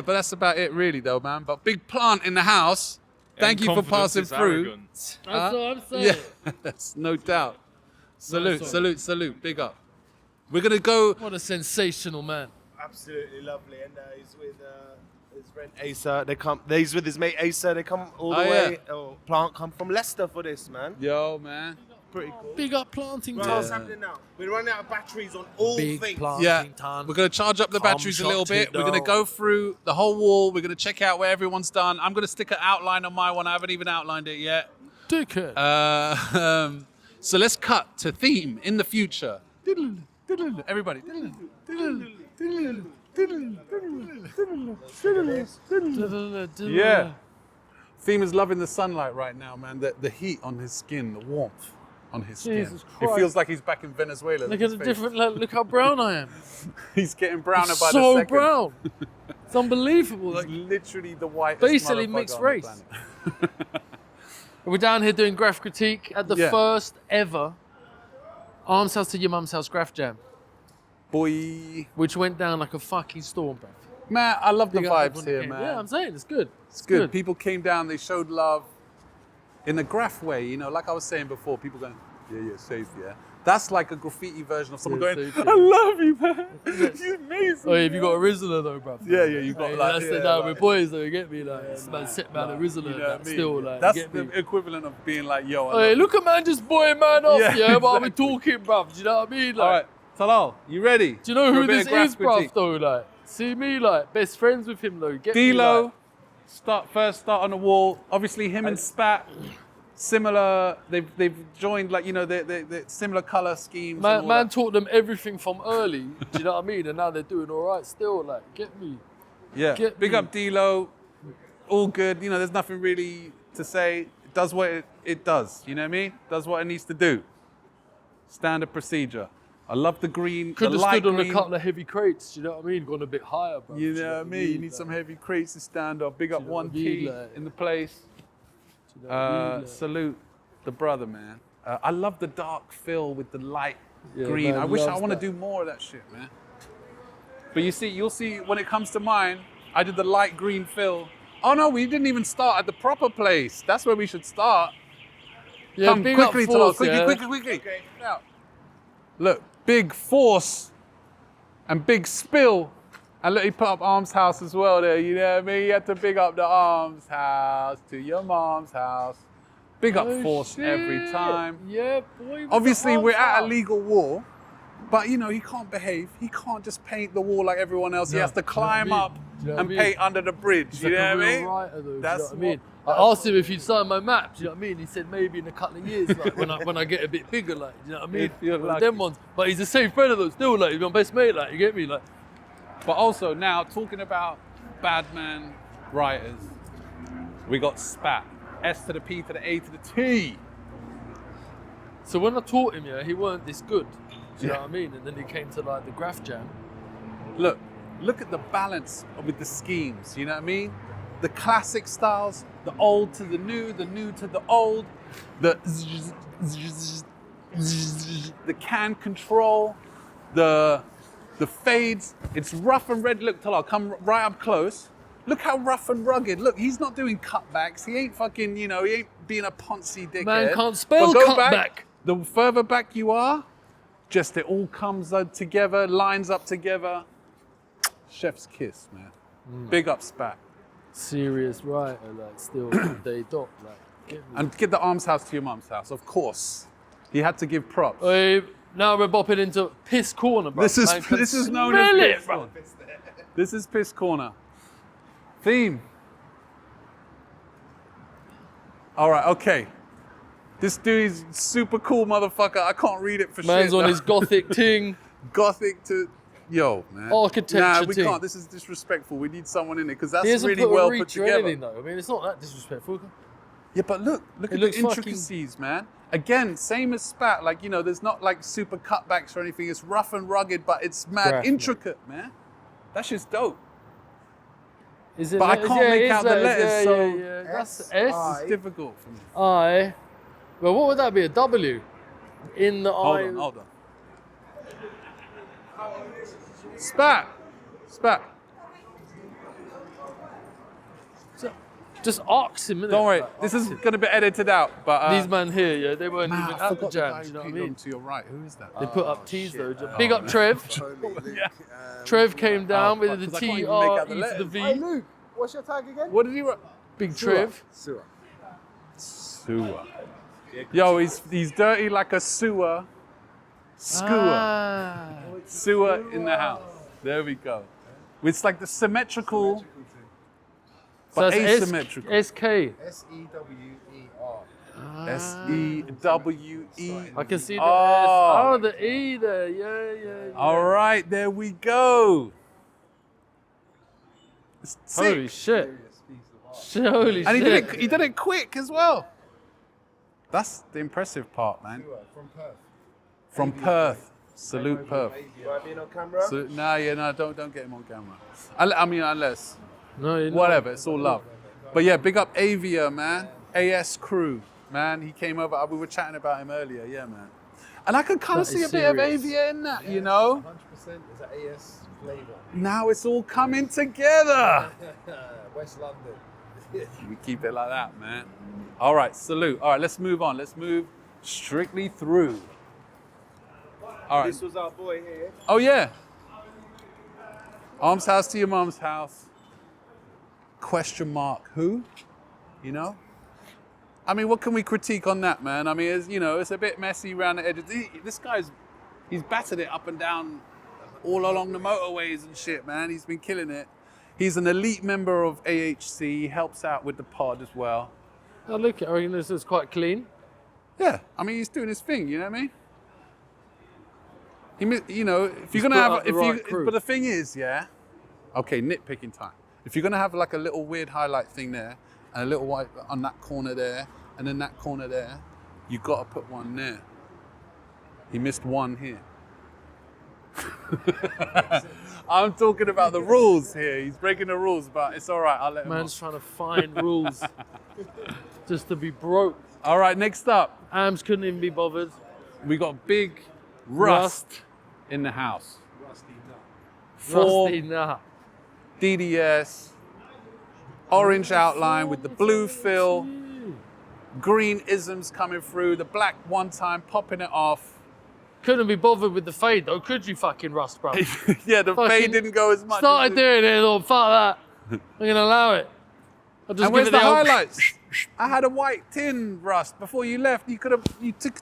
But that's about it, really, though, man. But big plant in the house. Thank you for passing through. That's what I'm saying. Yeah, that's no doubt. Salute. Big up. We're gonna go. What a sensational man. Absolutely lovely, and he's with his friend Asa. He's with his mate Asa. They come all the way. Oh, Plant come from Leicester for this, man. Yo, man. Pretty cool. Big up planting Right, time. what's happening now? We're running out of batteries on all Big things. planting time. We're going to charge up the batteries a little bit. We're going to go through the whole wall. We're going to check out where everyone's done. I'm going to stick an outline on my one. I haven't even outlined it yet. Dickhead. So let's cut to theme in the future. Everybody. Yeah. Theme is loving the sunlight right now, man. The heat on his skin, the warmth on his skin. Jesus It Christ. feels like he's back in Venezuela. Look at the different. Look how brown I am. He's getting browner by the So second. brown. It's unbelievable. He's Like, literally the whitest basically motherfucker mixed on the race. planet. We're down here doing graph critique at the first ever Arms House to Your Mum's House Graff Jam. Boy. Which went down like a fucking storm, bro. Man, I love the Big up vibes everyone who here, came. man. Yeah, I'm saying, it's good. It's good. People came down, they showed love in a graff way, you know, like I was saying before, people going, yeah, safe, yeah. That's like a graffiti version of someone going, safe, I love you, man. You're amazing. Oh, have you got a Rizzler though, bro? Yeah, you got like, that's the down with boys though, you get me? Like, it's man set man a Rizzler, you know that what I mean? still, like, That's get the me? equivalent of being like, yo, I Hey, love look at man just boying man off, Yeah, yeah, while we're exactly. talking, bruv. Do you know what I mean? Like, All right, Talal, you ready? do you know for a who bit this of graff is, bruv, critique? though? Like, see me, like, best friends with him, though. Get me, D-Lo, like, start on the wall. Obviously, him and Spat, similar. They've joined, like, you know, the similar color schemes. and all man that. taught them everything from early. Do you know what I mean? And now they're doing all right still. Like, get me. Yeah, Get big me. up D-Lo, all good. You know, there's nothing really to say. It does what it does. You know what I mean? Does what it needs to do. Standard procedure. I love the green. Could the have light stood on a green. couple of heavy crates. Do you know what I mean? Gone a bit higher, bro. You Do know what I mean? You need some heavy crates to stand up. Big up you know what one I mean? key Like- in the place. Do you know what I mean? Like, Salute the brother, man. I love the dark fill with the light Yeah, green. man I wish I loves want to that. do more of that shit, man. But you'll see when it comes to mine, I did the light green fill Oh no, we didn't even start at the proper place. That's where we should start. Yeah, Come big quickly, up Talal. Force, Quickly, yeah. quickly. Okay. Now, look, big Force and big Spill. And look, he put up Arms House as well there. You know what I mean? You had to big up the Arms House to your mom's house. Big up Force every time. Yeah, boy. Obviously, we're at a legal war, but you know, he can't behave. He can't just paint the wall like everyone else. He has to climb up and paint under the bridge. You know what I mean? Writer, though, That's do you know what I mean. I asked him if he'd sign my map. Do you know what I mean? He said maybe in a couple of years, like when I get a bit bigger, like, do you know what I mean? If you're One of lucky. them ones. But he's the same friend of those still, like he's my best mate, like you get me, like. But also now talking about bad man writers, we got Spat. S to the P to the A to the T. So when I taught him, yeah, he weren't this good. Do you know what I mean? And then he came to like the Graff Jam. Look at the balance with the schemes, you know what I mean? The classic styles, the old to the new to the old, the can control, the fades. It's rough and red. Look, Talal, come right up close. Look how rough and rugged. Look, he's not doing cutbacks. He ain't fucking, you know, he ain't being a poncy dickhead. Man can't spell But go cutback. back. The further back you are, just it all comes together, lines up together. Chef's kiss, man. Big up Spat. Serious writer, like still they dot, like. Get me. And get the Arms House to your mum's house, of course. He had to give props. Now we're bopping into Piss Corner, bro. This is known as Smell Piss it, bro. Corner. This is Piss Corner. Theme. All right, okay. This dude is super cool, motherfucker. I can't read it for shit. Man's on though. his gothic ting. Gothic to, yo, man. Architecture Nah, we ting. can't. This is disrespectful. We need someone in it because He that's hasn't really put a well reach put or together. anything, though. I mean, it's not that disrespectful. Yeah, but look It at the looks fucking- intricacies, man. Again, same as Spat. Like, you know, there's not like super cutbacks or anything. It's rough and rugged, but it's mad Graff, intricate, man. That's just dope. Is it? But I can't make it is out the that, letters, so yeah. That's S. it's difficult for me. I. Well, what would that be? A W? In the I. Hold on. Spat. Just ask him, innit? Don't worry, Like, this ask is him. going to be edited out, but... These man here, yeah, they weren't man, even I at the forgot the jam, guy do you know what I who's mean? on to your right. Who is that? They put up T's though. Big up Trev. Yeah. Trev came down with fuck, the 'cause I can't T even make R out the E to the letters. V. Hey Luke, what's your tag again? What did he write? Big Trev. Sewer. Yo, he's dirty like a sewer. Ah. Sewer in the house. There we go. It's like the symmetrical, but So that's asymmetrical. SK. SEWER. SEWE. I can see the S. Oh. Oh, the E there. Yeah. All right, there we go. It's sick. Holy shit. Holy And shit. he did it quick as well. That's the impressive part, man. From Perth. From Perth. Salute Perth. You want being on camera? So, no, don't get him on camera. I mean, unless. No, you're not. Whatever, it's all love. But yeah, big up Avia, man. AS crew, man. He came over. We were chatting about him earlier. Yeah, man. And I could kind of That see a is bit of serious. Avia in that, you know? 100% is that AS flavour. Now it's all coming together. West London. We keep it like that, man. All right, salute. All right, let's move on. Let's move strictly through. All right. This was our boy here. Oh, yeah. Arms House to your mum's house. Question mark, who? You know? I mean, what can we critique on that, man? I mean, it's, you know, it's a bit messy around the edges. This guy's, he's battered it up and down all along the motorways and shit, man. He's been killing it. He's an elite member of AHC. He helps out with the pod as well. Oh, look, I reckon this is quite clean. Yeah, I mean, he's doing his thing, you know what I mean? You know, if you're He's gonna put have, up the right crew. but the thing is, yeah, okay, nitpicking time. If you're gonna have like a little weird highlight thing there, and a little white on that corner there, and then that corner there, you gotta put one there. He missed one here. I'm talking about the rules here. He's breaking the rules, but it's all right. I'll let him Man's off. trying to find rules just to be broke. All right, next up, Ams couldn't even be bothered. we got Big Rust in the house. For Rusty, nah. DDS, orange outline with the blue fill, green isms coming through, the black one time popping it off. Couldn't be bothered with the fade though, could you fucking Rust, bro? Yeah, the fade didn't go as much. Started doing it, thought, fuck that. I'm gonna allow it. I'll just And where's give the it old- highlights? I had a white tin, Rust. Before you left, you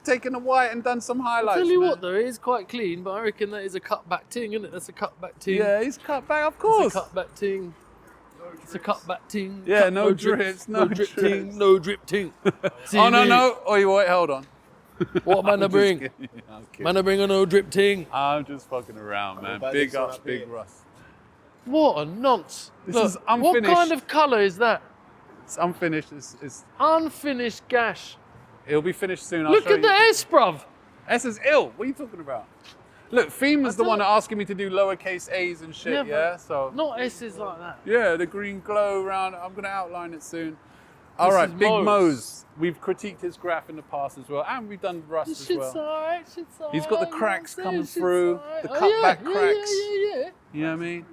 taken the white and done some highlights. Tell you man. what though, it is quite clean, but I reckon that is a cutback ting, isn't it? That's a cutback ting. Yeah, he's cut back, of course. It's a cutback ting. It's a cutback ting. Yeah, no drips, no drip drips. ting, no drip ting. Oh no! Oh, you wait, hold on. What man to I'm just bring? kidding, I'm kidding. Man to bring a no drip ting. I'm just fucking around, man. about Big this one up, up big here? Rust. What a nonce. This Look, is unfinished. what kind of colour is that? It's unfinished. It's Unfinished gash. it'll be finished soon. I'll Look show at the you. S, bruv. S is ill. What are you talking about? Look, Theme was the one asking me to do lowercase A's and shit. Yeah, Yeah, but so Not S's like that. yeah, the green glow around. I'm gonna outline it soon. All This right, is Big Mo's. Mo's. We've critiqued his graph in the past as well, and we've done Rust This as shit's well. alright, shit's alright. He's got the you know cracks what I'm coming saying? through, Shit's the alright. cutback Oh, cracks. Yeah. You know what I mean?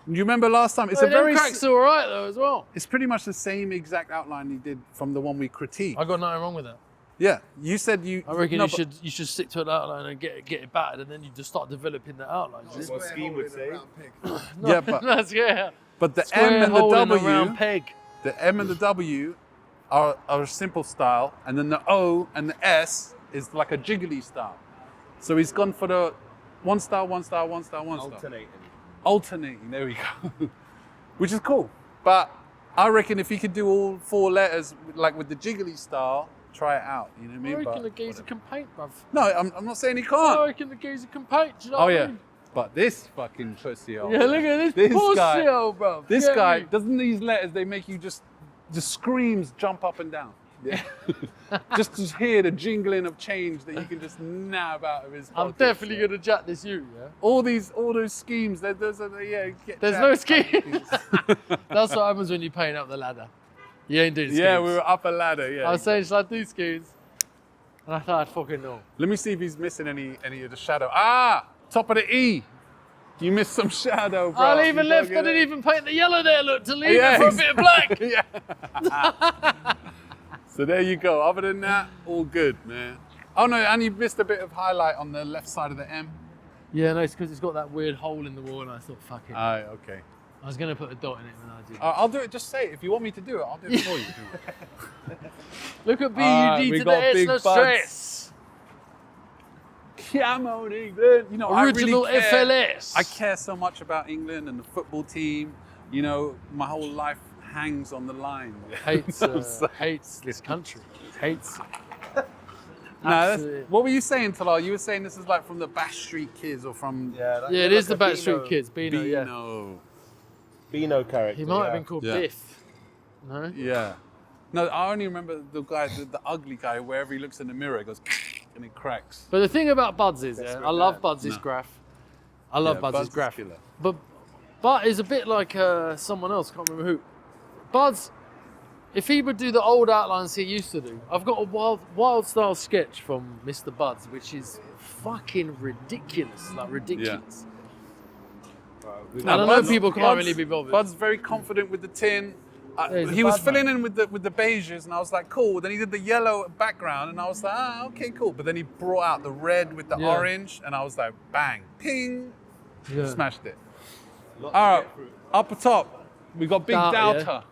Do you remember last time? It's Hey, a very. them cracks are alright though as well. It's pretty much the same exact outline he did from the one we critiqued. I got nothing wrong with that. Yeah, you said you. I reckon no, you should stick to an outline and get it battered, and then you just start developing the outline. That's what Scheme would say. No, Yeah, but- that's But the Square M and the hole in a W, round peg. the M and the W are a simple style, and then the O and the S is like a jiggly style. So he's gone for the one style, one style, one style, one style. Alternating, there we go. Which is cool. But I reckon if he could do all 4 letters like with the jiggly style, try it out. You know what I I mean? reckon But the geezer can paint, bruv. no, I'm not saying he I can't. reckon the geezer can paint. Do you know Oh what I yeah. mean? But this fucking pussy hole. Yeah, look at this pussy hole, bruv. This Get guy, me? doesn't these letters, they make you just the screams jump up and down. Yeah. just to hear the jingling of change that you can just nab out of his I'm pockets. definitely gonna jack this you, yeah. All those schemes. There's There's no scheme. That's what happens when you paint up the ladder. You ain't doing schemes. Yeah, we were up a ladder. Yeah. I was saying, shall I do schemes? And I thought I'd fucking know. Let me see if he's missing any of the shadow. Ah, top of the E. You missed some shadow, bro. I'll even You left. don't I get didn't it. even paint the yellow there. Look, to leave it for a bit of black. Yeah. So there you go. Other than that, all good, man. Oh no, and you missed a bit of highlight on the left side of the M. Yeah, no, it's because it's got that weird hole in the wall, and I thought, fuck it. Aye, okay. I was gonna put a dot in it, and I did. I'll do it. Just say it. If you want me to do it, I'll do it for you. Look at we BUD to got the S, big no buds. stress. Come on, England. You know, Original I really care. FLS. I care so much about England and the football team. You know, my whole life hangs on the line. Hates this country. Hates it. No, that's, Absolutely. what were you saying, Talal? You were saying this is like from the Bash Street Kids or from... Yeah, Yeah, it is the Backstreet Kids. Beano, yeah. Beano character. He might have been called Yeah. Biff. No? Yeah. No, I only remember the guy, the ugly guy, wherever he looks in the mirror, it goes and it cracks. But the thing about Buds is, I love Buds' No. Graff. I love Yeah, Buds' Buds is Graff. killer. But Bud is a bit like someone else, can't remember who. Buds, if he would do the old outlines he used to do, I've got a wild style sketch from Mr. Buds, which is fucking ridiculous, like ridiculous. No, I don't know, people can't really be bothered. Bud's very confident with the tin. Yeah, he's a he was bad filling man. in with the beiges, and I was like, cool. Then he did the yellow background, and I was like, okay, cool. But then he brought out the red with the Yeah. orange, and I was like, bang, ping, Yeah. smashed it. All right, up top, we got Big Doubt, yeah. Doubter.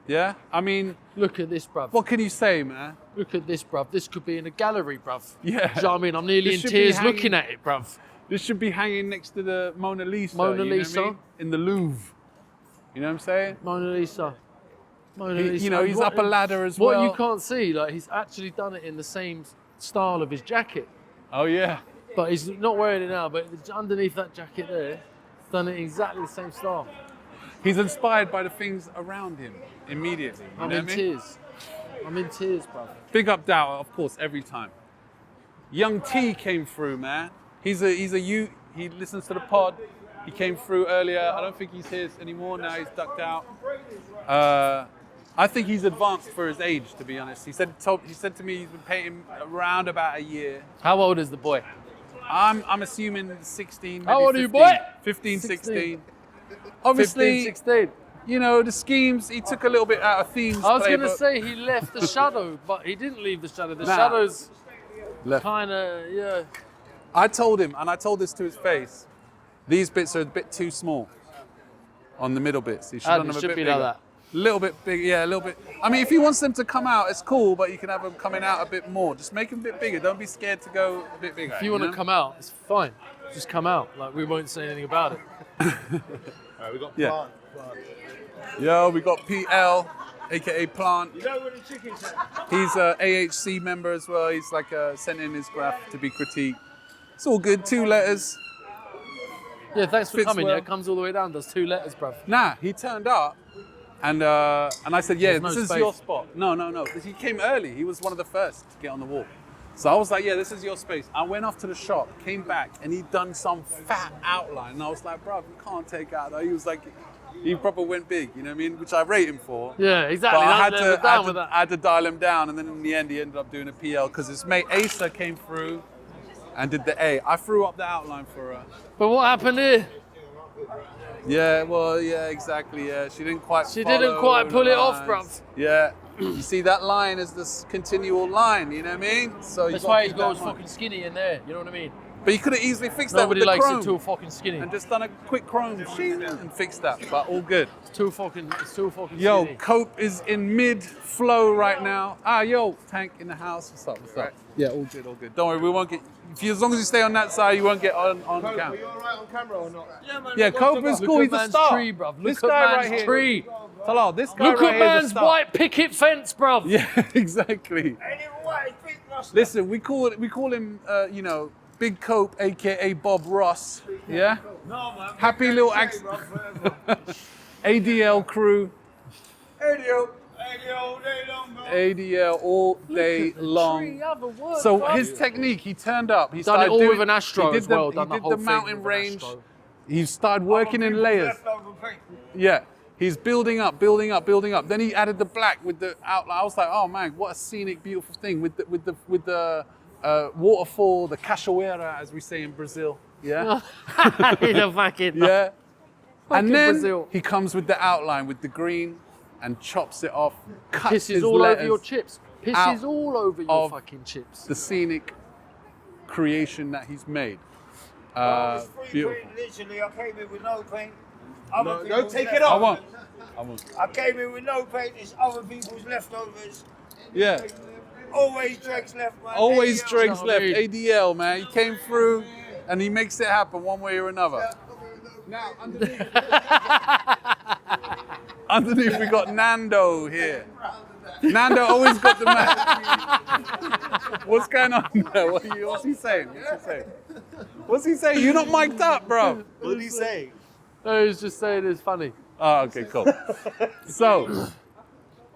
Yeah, I mean, Look at this, bruv. what can you say, man? Look at this, bruv. This could be in a gallery, bruv. Yeah. Do you know what I mean? I'm nearly This in should be tears hanging- looking at it, bruv. This should be hanging next to the Mona Lisa. Mona you know what I Lisa. mean? In the Louvre. You know what I'm saying? Mona Lisa. Mona He- Lisa. you know, And he's what- up a ladder as What well. you can't see, like he's actually done it in the same style of his jacket. Oh yeah. But he's not wearing it now, but underneath that jacket there, done it exactly the same style. He's inspired by the things around him immediately. You I'm know in what I mean? tears. I'm in tears, bruv. Big up Dow, of course, every time. Young T came through, man. He's a youth. He listens to the pod. He came through earlier. I don't think he's here anymore now. He's ducked out. I think he's advanced for his age, to be honest. He said to me he's been painting around about a year. How old is the boy? I'm assuming 16. How maybe old are you, 15. boy? 15, 16. 16. Obviously, 15, 16. you know, the schemes, he took a little bit out of themes. I was going to say he left the shadow, but he didn't leave the shadow. The Nah. shadow's Left. kind of, yeah. I told him, and I told this to his face, these bits are a bit too small on the middle bits. He should have done them a should bit be bigger. like that. A little bit bigger, yeah, a little bit. I mean, if he wants them to come out, it's cool, but you can have them coming out a bit more. Just make them a bit bigger. Don't be scared to go a bit bigger. If you want to come out, it's fine. Just come out. Like, we won't say anything about it. Alright, we got Yeah. plant. Yo, we got PL, aka Plant. You know where the chicken's at? He's a AH2YMH member as well. He's like sent in his graph to be critiqued. It's all good. 2 letters. Yeah, thanks for Fits coming. well. Yeah, it comes all the way down. Does 2 letters, bruv. Nah, he turned up, and I said, yeah, There's no this is space. your spot. No. He came early. He was one of the first to get on the wall. So I was like, yeah, this is your space. I went off to the shop, came back, and he'd done some fat outline. And I was like, bruv, you can't take out that. He was like, he proper went big, you know what I mean? Which I rate him for. Yeah, exactly. But I That's down with that. had to dial him down, and then in the end, he ended up doing a PL because his mate Asa came through and did the A. I threw up the outline for her. But what happened here? Yeah, well, yeah, exactly. Yeah, she didn't quite. She didn't quite pull it off, bruv. Yeah, you see that line is this continual line. You know what I mean? So That's why he goes fucking skinny in there. You know what I mean? But you could have easily fixed Nobody that with likes the chrome it too fucking skinny. and just done a quick chrome and fixed that. But all good. It's too fucking Yo, skinny. Kope is in mid-flow right now. Yo, Tank in the house. What's up? What's up? Yeah, all good, all good. Don't worry, we won't get. As long as you stay on that side, you won't get on Are camera. you alright on camera or not? Yeah, man. Yeah, Kope is cool. He's a man's star. tree, bruv. This Look guy at right man's here. tree. Talal, this guy Look right at here is a man's star. white picket fence, bruv. Yeah, exactly. Ain't even white, big mustard. Listen, we call him, you know, Big Kope, aka Bob Ross. Yeah. No, man. Happy little ADL crew. ADL all day long, bro. ADL all day long. So his technique, he turned up. He Done it started all doing, with an Astro he did as well. The, Done he the did whole the thing mountain with an range. Astro. He started working in layers. Leftover paint. Yeah. He's building up. Then he added the black with the outline. I was like, oh man, what a scenic, beautiful thing with the waterfall, the cachoeira, as we say in Brazil. Yeah. The fucking Yeah. And then Brazil. he comes with the outline with the green and chops it off, cuts his Pisses all letters over your chips. out Pisses all over your of fucking chips. the scenic creation that he's made. It's free Beautiful. paint, literally. I came in with no paint. No, take it I off. won't. I came in with no paint. It's other people's leftovers. Yeah. Always dregs left, man. Always ADL. dregs left. ADL, man. He came through and he makes it happen one way or another. Now, underneath we got Nando here. Nando always got the man. What's going on there? What's he saying? What's he saying? You're not mic'd up, bro. What did he say? No, he's just saying it's funny. Oh, okay, cool. So,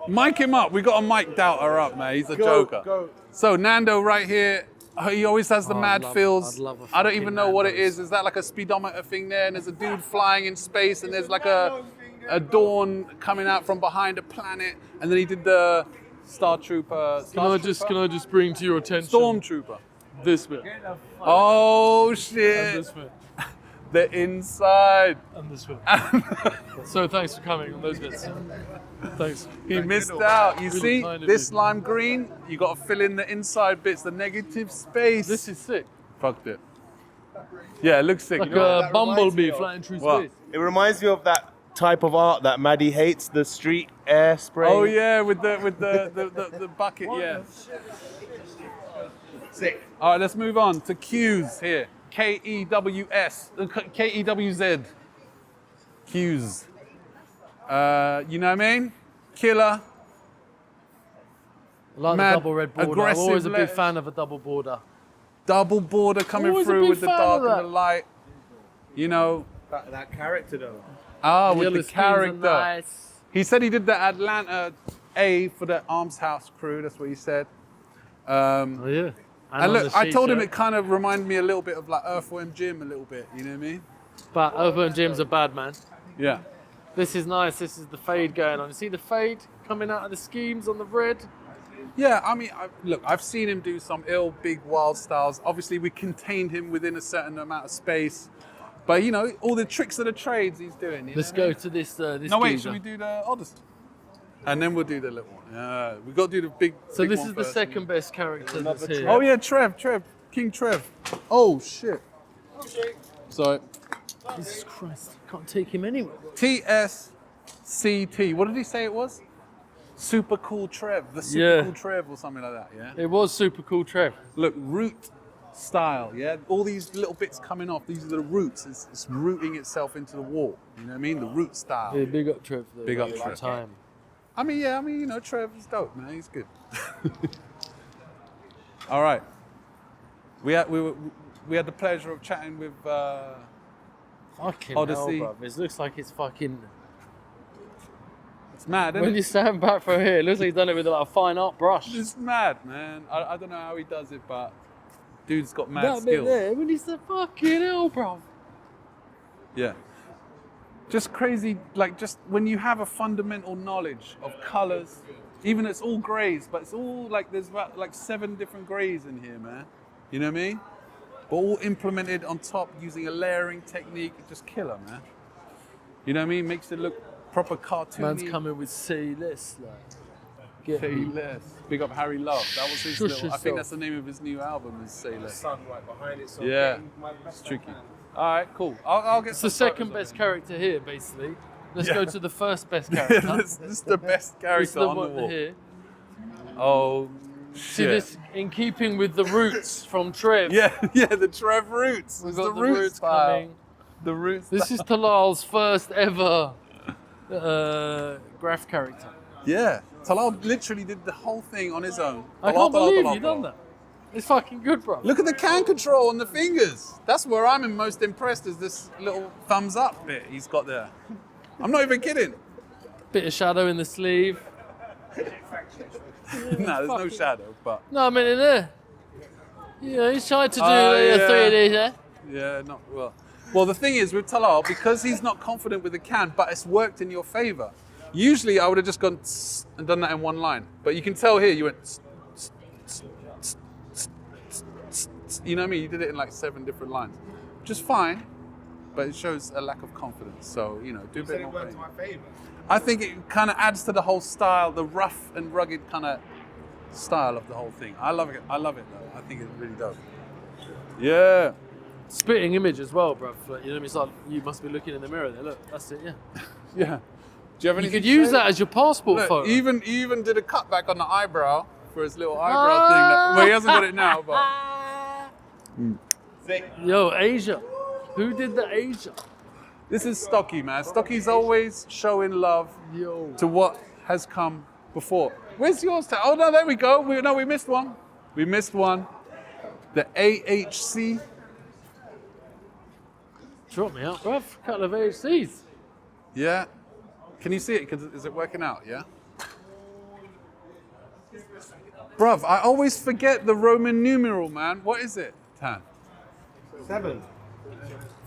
mic him up. We got a mic doubter up, man. He's a joker. Go. So Nando right here, he always has the mad fills. I'd love a I don't fucking even know what it Nando's. is. Is that like a speedometer thing there? And there's a dude flying in space, and there's like a dawn coming out from behind a planet, and then he did the Star Trooper. Can I just bring to your attention Stormtrooper. this bit Oh and shit! this bit The inside. and this bit. So thanks for coming on those bits. Thanks. He missed out. You Really see, kind of this you. lime green, you got to fill in the inside bits, the negative space. This is sick. Fucked it. Yeah, it looks sick. Like You know what a that reminds bumblebee me of? flying through What? space. It reminds me of that type of art that Maddie hates, the street air spray. Oh yeah, with the bucket, yeah. Sick. All right, let's move on to Q's here. K-E-W-S, K-E-W-Z. Q's. You know what I mean? Killer. I like Mad, the double red border. I'm aggressive always a big letters. fan of a double border. Double border coming Always a through big with the fan dark of and that. the light. You know, That character though. with Yellow the screens are character. nice. He said he did the Atlanta A for the Arms House crew. That's what he said. Oh yeah. And on look, the I told him t-shirt. it kind of reminded me a little bit of like Earthworm Jim a little bit. You know what I mean? But Open Jim's a bad man. Yeah. This is nice. This is the fade going on. You see the fade coming out of the schemes on the red? Yeah, I mean, look, I've seen him do some big, wild styles. Obviously, we contained him within a certain amount of space. But you know, all the tricks of the trades he's doing. Let's go to this. This No, wait, geezer. should we do the Odyssey? And then we'll do the little one. We got to do the big. So big this one is the first. second best character that's here. Oh yeah, Trev, King Trev. Oh shit. Sorry. Jesus Christ, can't take him anywhere. TSCT. What did he say it was? Super Cool Trev. The Super Cool Trev or something like that. Yeah. It was Super Cool Trev. Look, root style. Yeah. All these little bits coming off. These are the roots. It's rooting itself into the wall. You know what I mean? The root style. Yeah, big up Trev. Though, Big up like, Trev. Time. I mean, you know, Trev is dope, man. He's good. All right. We had the pleasure of chatting with Fucking Odyssey. hell, bruv. It looks like it's fucking. It's mad, isn't When it? you stand back from here, it looks like he's done it with like a fine art brush. It's mad, man. I don't know how he does it, but dude's got mad That bit skills. there, when he's the fucking hell, bruv. Yeah. Just crazy, like just when you have a fundamental knowledge of colors, even it's all grays, but it's all like there's about like 7 different grays in here, man. You know what I mean? But all implemented on top using a layering technique, just killer, man. You know what I mean? Makes it look proper cartoony. Man's coming with say less, like. Get Say me. Less. Big up Harry Love. That was his Shush little, I yourself. think that's the name of his new album is Say Less. Sun right behind it. So Yeah, getting my it's tricky. All right, cool. I'll get It's the some second photos best character here, basically. Let's Yeah. go to the first best of it. character. this is the best character This is the on the one wall. here. Oh, See shit. this in keeping with the roots from Trev. Yeah, the Trev roots. We've It's got the the root roots style. coming. The roots. This is Talal's first ever Graff character. Yeah, Talal literally did the whole thing on his own. I Talal, can't Talal, believe Talal, you done Talal. that. It's fucking good, bro. Look at the can control on the fingers. That's where I'm most impressed is this little thumbs up bit he's got there. I'm not even kidding. Bit of shadow in the sleeve. No, there's no shadow, but No, I mean in there. Yeah, he's trying to do yeah. 3D there. yeah, not well. Well, the thing is with Talal, because he's not confident with the can, but it's worked in your favor. Usually, I would have just gone tss and done that in one line, but you can tell here you went. Tss, tss, tss, tss, tss, tss, tss, tss. You know what I mean? You did it in like 7 different lines, which is fine, but it shows a lack of confidence. So you know, do a You said bit it more. worked to my favour. I think it kind of adds to the whole style, the rough and rugged kind of style of the whole thing. I love it. I love it though. I think it's really dope. Yeah. Spitting image as well, bro. Like, you know what I mean? It's like you must be looking in the mirror there. Look, that's it, yeah. Yeah. Do you have You anything could to use say? that as your passport Look, photo. he even did a cutback on the eyebrow for his little eyebrow thing. Well, he hasn't got it now, but Yo, Asia. Who did the Asia? this is Stocky, man. Stocky's always showing love to what has come before. Where's yours? Oh no, there we go. We missed one. We missed one. The AH2YMH. Drop me out, bruv. A couple of AHCs. Yeah. Can you see it? Is it working out? Yeah. Bruv, I always forget the Roman numeral, man. What is it, Tan? 7.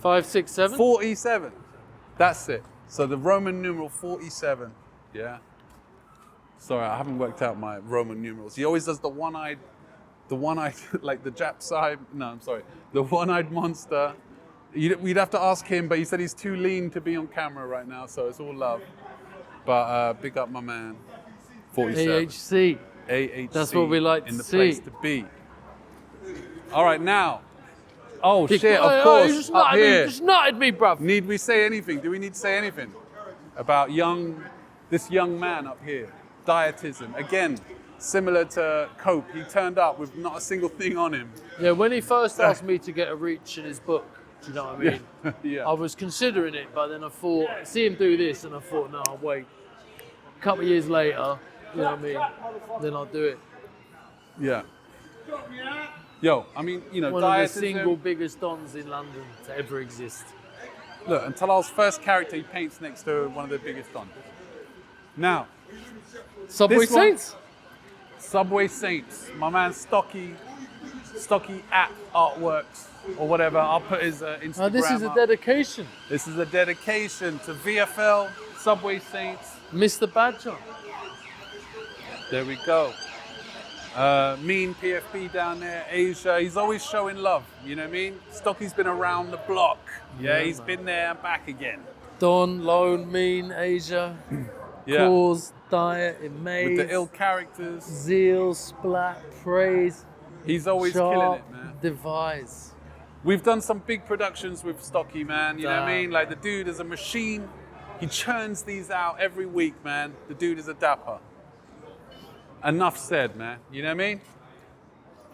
5, 6, 7. 47. That's it. So the Roman numeral 47. Yeah. Sorry, I haven't worked out my Roman numerals. He always does the one-eyed, like the Jap side. No, I'm sorry. The one-eyed monster. We'd have to ask him, but he said he's too lean to be on camera right now, so it's all love. But big up my man. 47. AHC. AHC. That's what we like in to the see. place to be. All right, now. Oh Big- shit! Oh, Of oh, course, you just up nutted here. me, just nutted me, bruv. Need we say anything? Do we need to say anything about this young man up here? Dietism again, similar to Kope. He turned up with not a single thing on him. Yeah, when he first asked me to get a reach in his book, do you know what I mean? Yeah. I was considering it, but then I thought, see him do this, and I thought, no, I'll wait. A couple of years later, you know what I mean? Then I'll do it. Yeah. Yo, I mean, you know, One of the dietism. single biggest dons in London to ever exist. Look, and Talal's first character he paints next to one of the biggest dons. Now, Subway this one- Saints? Subway Saints, my man Stocky at Artworks or whatever. I'll put his Instagram. Oh, this is a up. dedication. This is a dedication to VFL, Subway Saints. Mr. Badger. There we go. Mean PFP down there, Asia. He's always showing love, you know what I mean? Stocky's been around the block. Yeah, he's man. been there and back again. Don, Lone, Mean, Asia, Yeah. Cause, Diet, Amaze, With the ill characters. Zeal, Splat, Praise. He's always Sharp, killing it, man. Devise. We've done some big productions with Stocky, man. You know what I Damn. mean? Like the dude is a machine. He churns these out every week, man. The dude is a dapper. Enough said, man. You know what I mean?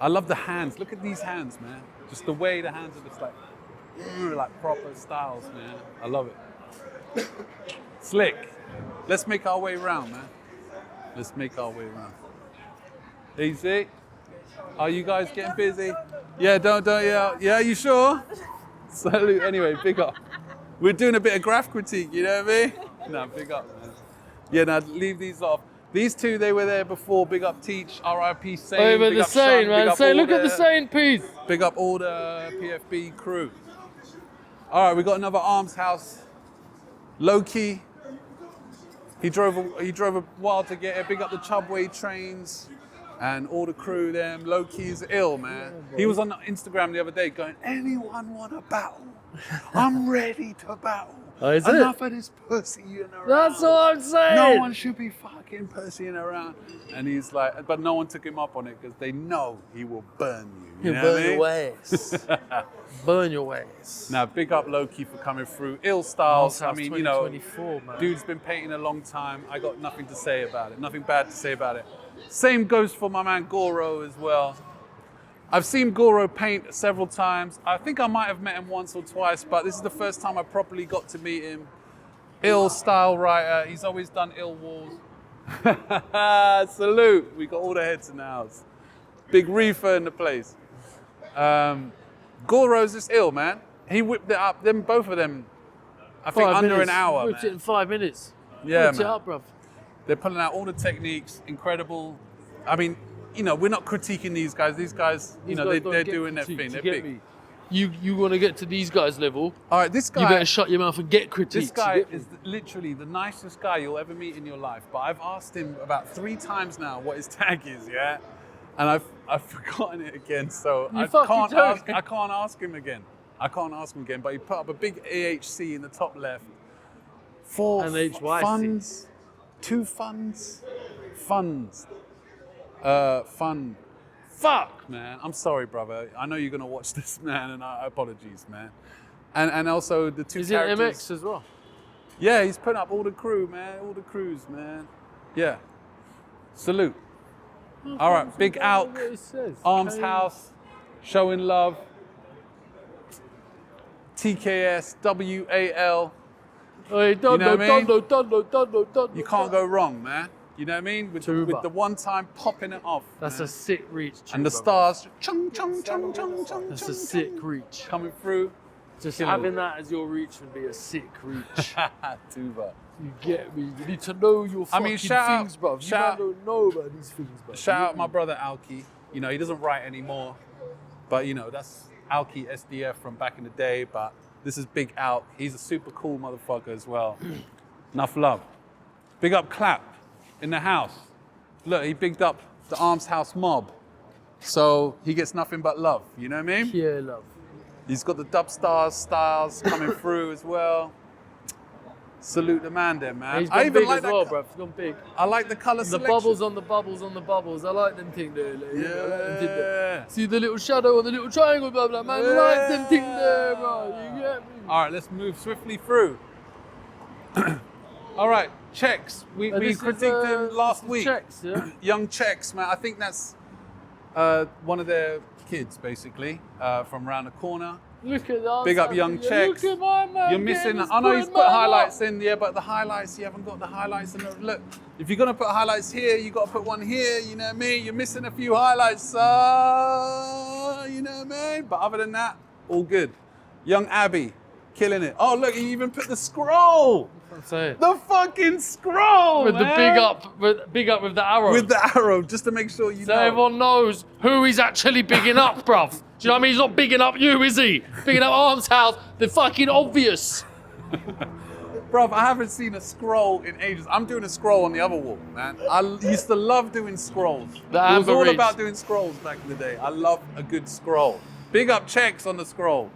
I love the hands. Look at these hands, man. Just the way the hands are just like proper styles, man. I love it. Slick. Let's make our way around, man. Let's make our way around. Easy. Are you guys getting busy? Yeah, yeah, you sure? Salute. Anyway, big up. We're doing a bit of graph critique, you know what I mean? No, big up, man. Yeah, now leave these off. These two, they were there before. Big up Teach, RIP Sane. Hey, but big the up Sane, Sean, man. big up Say, all look at the Sane piece. Big up all the PFB crew. All right, we got another Arms House. Low key. He drove a while to get here. Big up the Chubway trains and all the crew. Them low key's ill, man. He was on Instagram the other day going, "Anyone want to battle? I'm ready to battle. Oh, is Enough of this pussying around. That's what I'm saying. No one should be fucking pussying around." And he's like, but no one took him up on it because they know he will burn you. He'll know burn what I your mean? ways. Burn your ways. Now, big up Loki for coming through. Ill styles. I Armshouse mean, you know, 2024, man. dude's been painting a long time. I got nothing to say about it. Nothing bad to say about it. Same goes for my man Goro as well. I've seen Goro paint several times. I think I might have met him once or twice, but this is the first time I properly got to meet him. Ill style writer. He's always done ill walls. Salute. We got all the heads in the house. Big reefer in the place. Goro's just ill, man. He whipped it up. Them, both of them, I think under an hour. Whipped it in 5 minutes. Yeah, Whipped man. it up, bruv. They're pulling out all the techniques. Incredible. I mean, you know, we're not critiquing these guys. These guys, you These know, guys don't they're get doing their critiqued, thing. you They're get big. me? You want to get to these guys' level. All right, this guy. You better shut your mouth and get critiqued. This guy you get me? is literally the nicest guy you'll ever meet in your life. But I've asked him about 3 times now what his tag is, yeah? And I've forgotten it again, so You I fucking can't ask him again. I can't ask him again, but he put up a big AHC in the top left. 4 And HYC. funds, 2 funds, fun. Fuck, man. I'm sorry, brother. I know you're gonna watch this, man, and apologies, man. And also the 2 Is it characters. MX as well? Yeah, he's putting up all the crew, man. All the crews, man. Yeah. Salute. All right, Big Alk, Arms House, Showing Love, TKS, WAL. Hey, You know what I mean? Dondo. You can't go wrong, man. You know what I mean? With the one time popping it off. That's man. a sick reach. And the stars, chung, chung, chung, chung, chung, That's chung, a sick reach. coming through. Just Killing having it. that as your reach would be a sick reach. Tuba. You get me? You need to know your fucking things, bruv. You shout- don't know about these things, bruv. Shout out my brother Alki. You know, he doesn't write anymore, but you know, that's Alki SDF from back in the day, but this is Big Alk. He's a super cool motherfucker as well. Enough love. Big up Clap in the house. Look, he bigged up the Arms House mob. So he gets nothing but love, you know what I mean? Yeah, love. He's got the dub styles coming through as well. Salute the man there, man. He's gone big as well, bruv. He's gone big. I like the colour The selection. bubbles on the bubbles on the bubbles. I like them thing there. Like, Yeah. I like them thing there. See the little shadow on the little triangle, blah blah. Man, I like them thing there, bro. You get me? All right, let's move swiftly through. All right, Checks. We This is, critiqued him last this is week. Checks, yeah? Young Checks, man. I think that's one of their kids, basically, from around the corner. Look at that. Big up Young Checks. Look at my man. You're missing. getting I know he's his put man highlights up. in, yeah, but the highlights, you haven't got the highlights in the look. If you're gonna put highlights here, you got to put one here. You know what I mean? You're missing a few highlights, you know what I mean? But other than that, all good. Young Abby, killing it. Oh look, he even put the scroll. I'm saying. The fucking scroll, With man. the big up with the arrow. With the arrow, just to make sure you So know. everyone knows who he's actually bigging up, bruv. Do you know what I mean? He's not bigging up you, is he? Bigging up Arms House, the fucking obvious. Bruv, Bruv, I haven't seen a scroll in ages. I'm doing a scroll on the other wall, man. I used to love doing scrolls. It was all about doing scrolls back in the day. I love a good scroll. Big up checks on the scroll.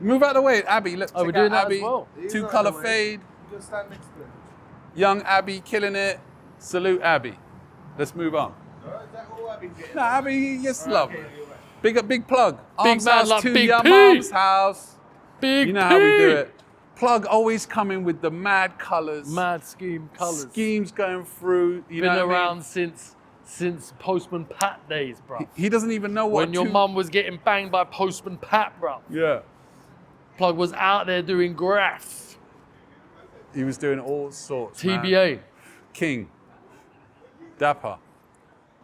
Move out of the way, Abby. Let's check out Abby. Two-color fade. Just stand next to him. Young Abby killing it. Salute Abby. Let's move on. Is that all Abby's getting? No, Abby, yes, love. Big up, big plug. Big Arms man House like to Big your P. mom's house. Big You know how we do it. Plug always coming with the mad colours. Mad scheme colours. Schemes going through. You Been know what around I mean? since Postman Pat days, bro. He doesn't even know what When your mum was getting banged by Postman Pat, bro. Yeah. Plug was out there doing graphs. He was doing all sorts, man. TBA. King. Dapper.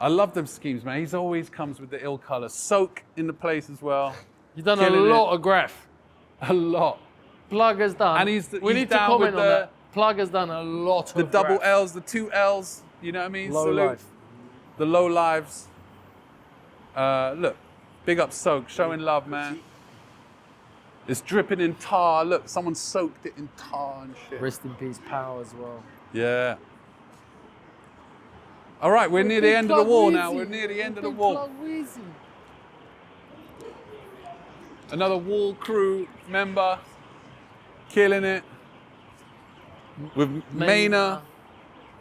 I love them schemes, man. He's always comes with the ill colour. Soak in the place as well. You've done Killing a lot it. of graph. A lot. Plug has done. And we he's need to down comment with on that. Plug has done a lot The of double graph. L's, the 2 L's, you know what I mean? Low Salute. life. The low lives. Look, big up Soak, showing love, man. It's dripping in tar. Look, someone soaked it in tar and shit. Rest in peace, Power as well. Yeah. All right, we're near the Big end of the Plug wall Weezy. now. We're near the end of the Big wall. Plug Weezy. Another wall crew member killing it with Maina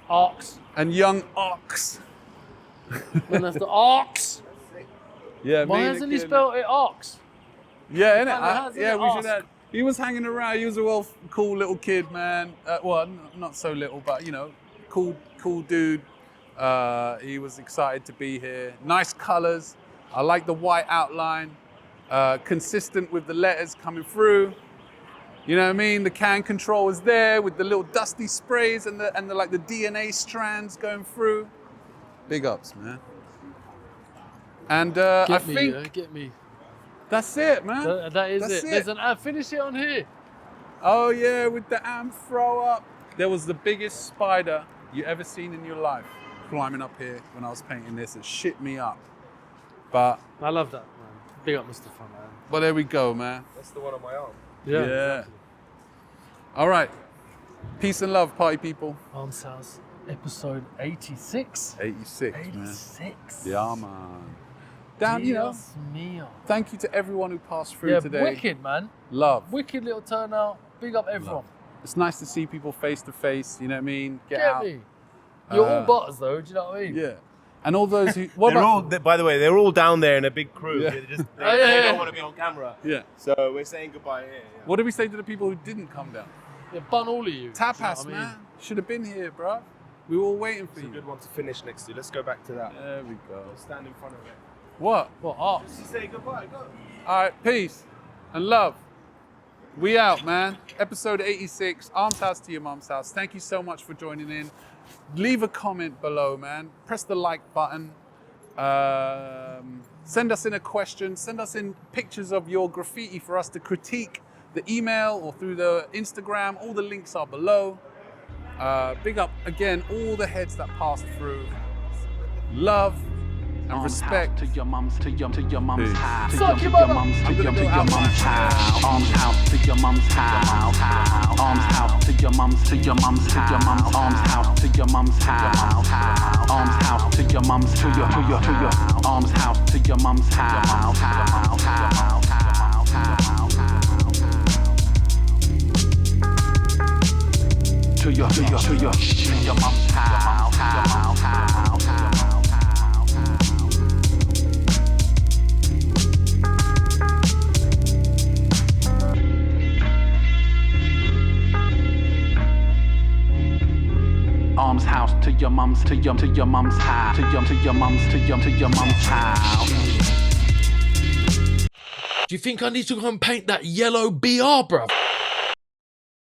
Ox. and young Ox. Then that's the Ox. Yeah, Why Maina hasn't he killing spelled it Ox? it. Yeah, innit? Kinda has, Yeah, innit? we should Ox. have. He was hanging around. He was a cool little kid, man. Well, not so little, but you know, cool dude. He was excited to be here. Nice colors. I like the white outline. Consistent with the letters coming through. You know what I mean? The can control is there with the little dusty sprays and the like the DNA strands going through. Big ups, man. And I think Get me. that's it, man. That is That's it. There's an finish it on here. Oh yeah, with the amp throw up. There was the biggest spider you ever seen in your life climbing up here when I was painting this. It shit me up. But I love that, man. Big up Mustafa, man. But there we go, man. That's the one on my arm. Yeah. Exactly. All right. Peace and love, party people. Arms House, episode 86. 86, 86. man. Yeah, man. Down, you know. Dios mío. Thank you to everyone who passed through Yeah, today. wicked, man. Love. Wicked little turnout. Big up everyone. It's nice to see people face to face. You know what I mean? Get Get out. me. You're all butters, though. Do you know what I mean? Yeah. And all those who. By the way, they're all down there in a big crew. Yeah. They don't want to be on camera. Yeah. So we're saying goodbye here. Yeah. What do we say to the people who didn't come down? Yeah, bun all of you. Tapas, Do you know what I mean? man. Should have been here, bro. We were all waiting for It's a you. good one to finish next to. Let's go back to that. There we go. Stand in front of it. What? What, arts? Just say goodbye. Go. All right, peace and love. We out, man. Episode 86, Arms House to your mom's house. Thank you so much for joining in. Leave a comment below, man. Press the like button. Send us in a question. Send us in pictures of your graffiti for us to critique. The email or through the Instagram. All the links are below. Big up again all the heads that passed through. Love and respect to your mums, to your mums Peace. house, Suck your mother. mums, to your mums house, arms house to your mums house, arms house to your mums, to your mums, to your mums, arms house to your mums house, arms house to your mums, to your arms house to your mums house, to your mums house. Arms house to your mums, to your mums house, to your mums, to your mums house. Do you think I need to go and paint that yellow BR, bruv?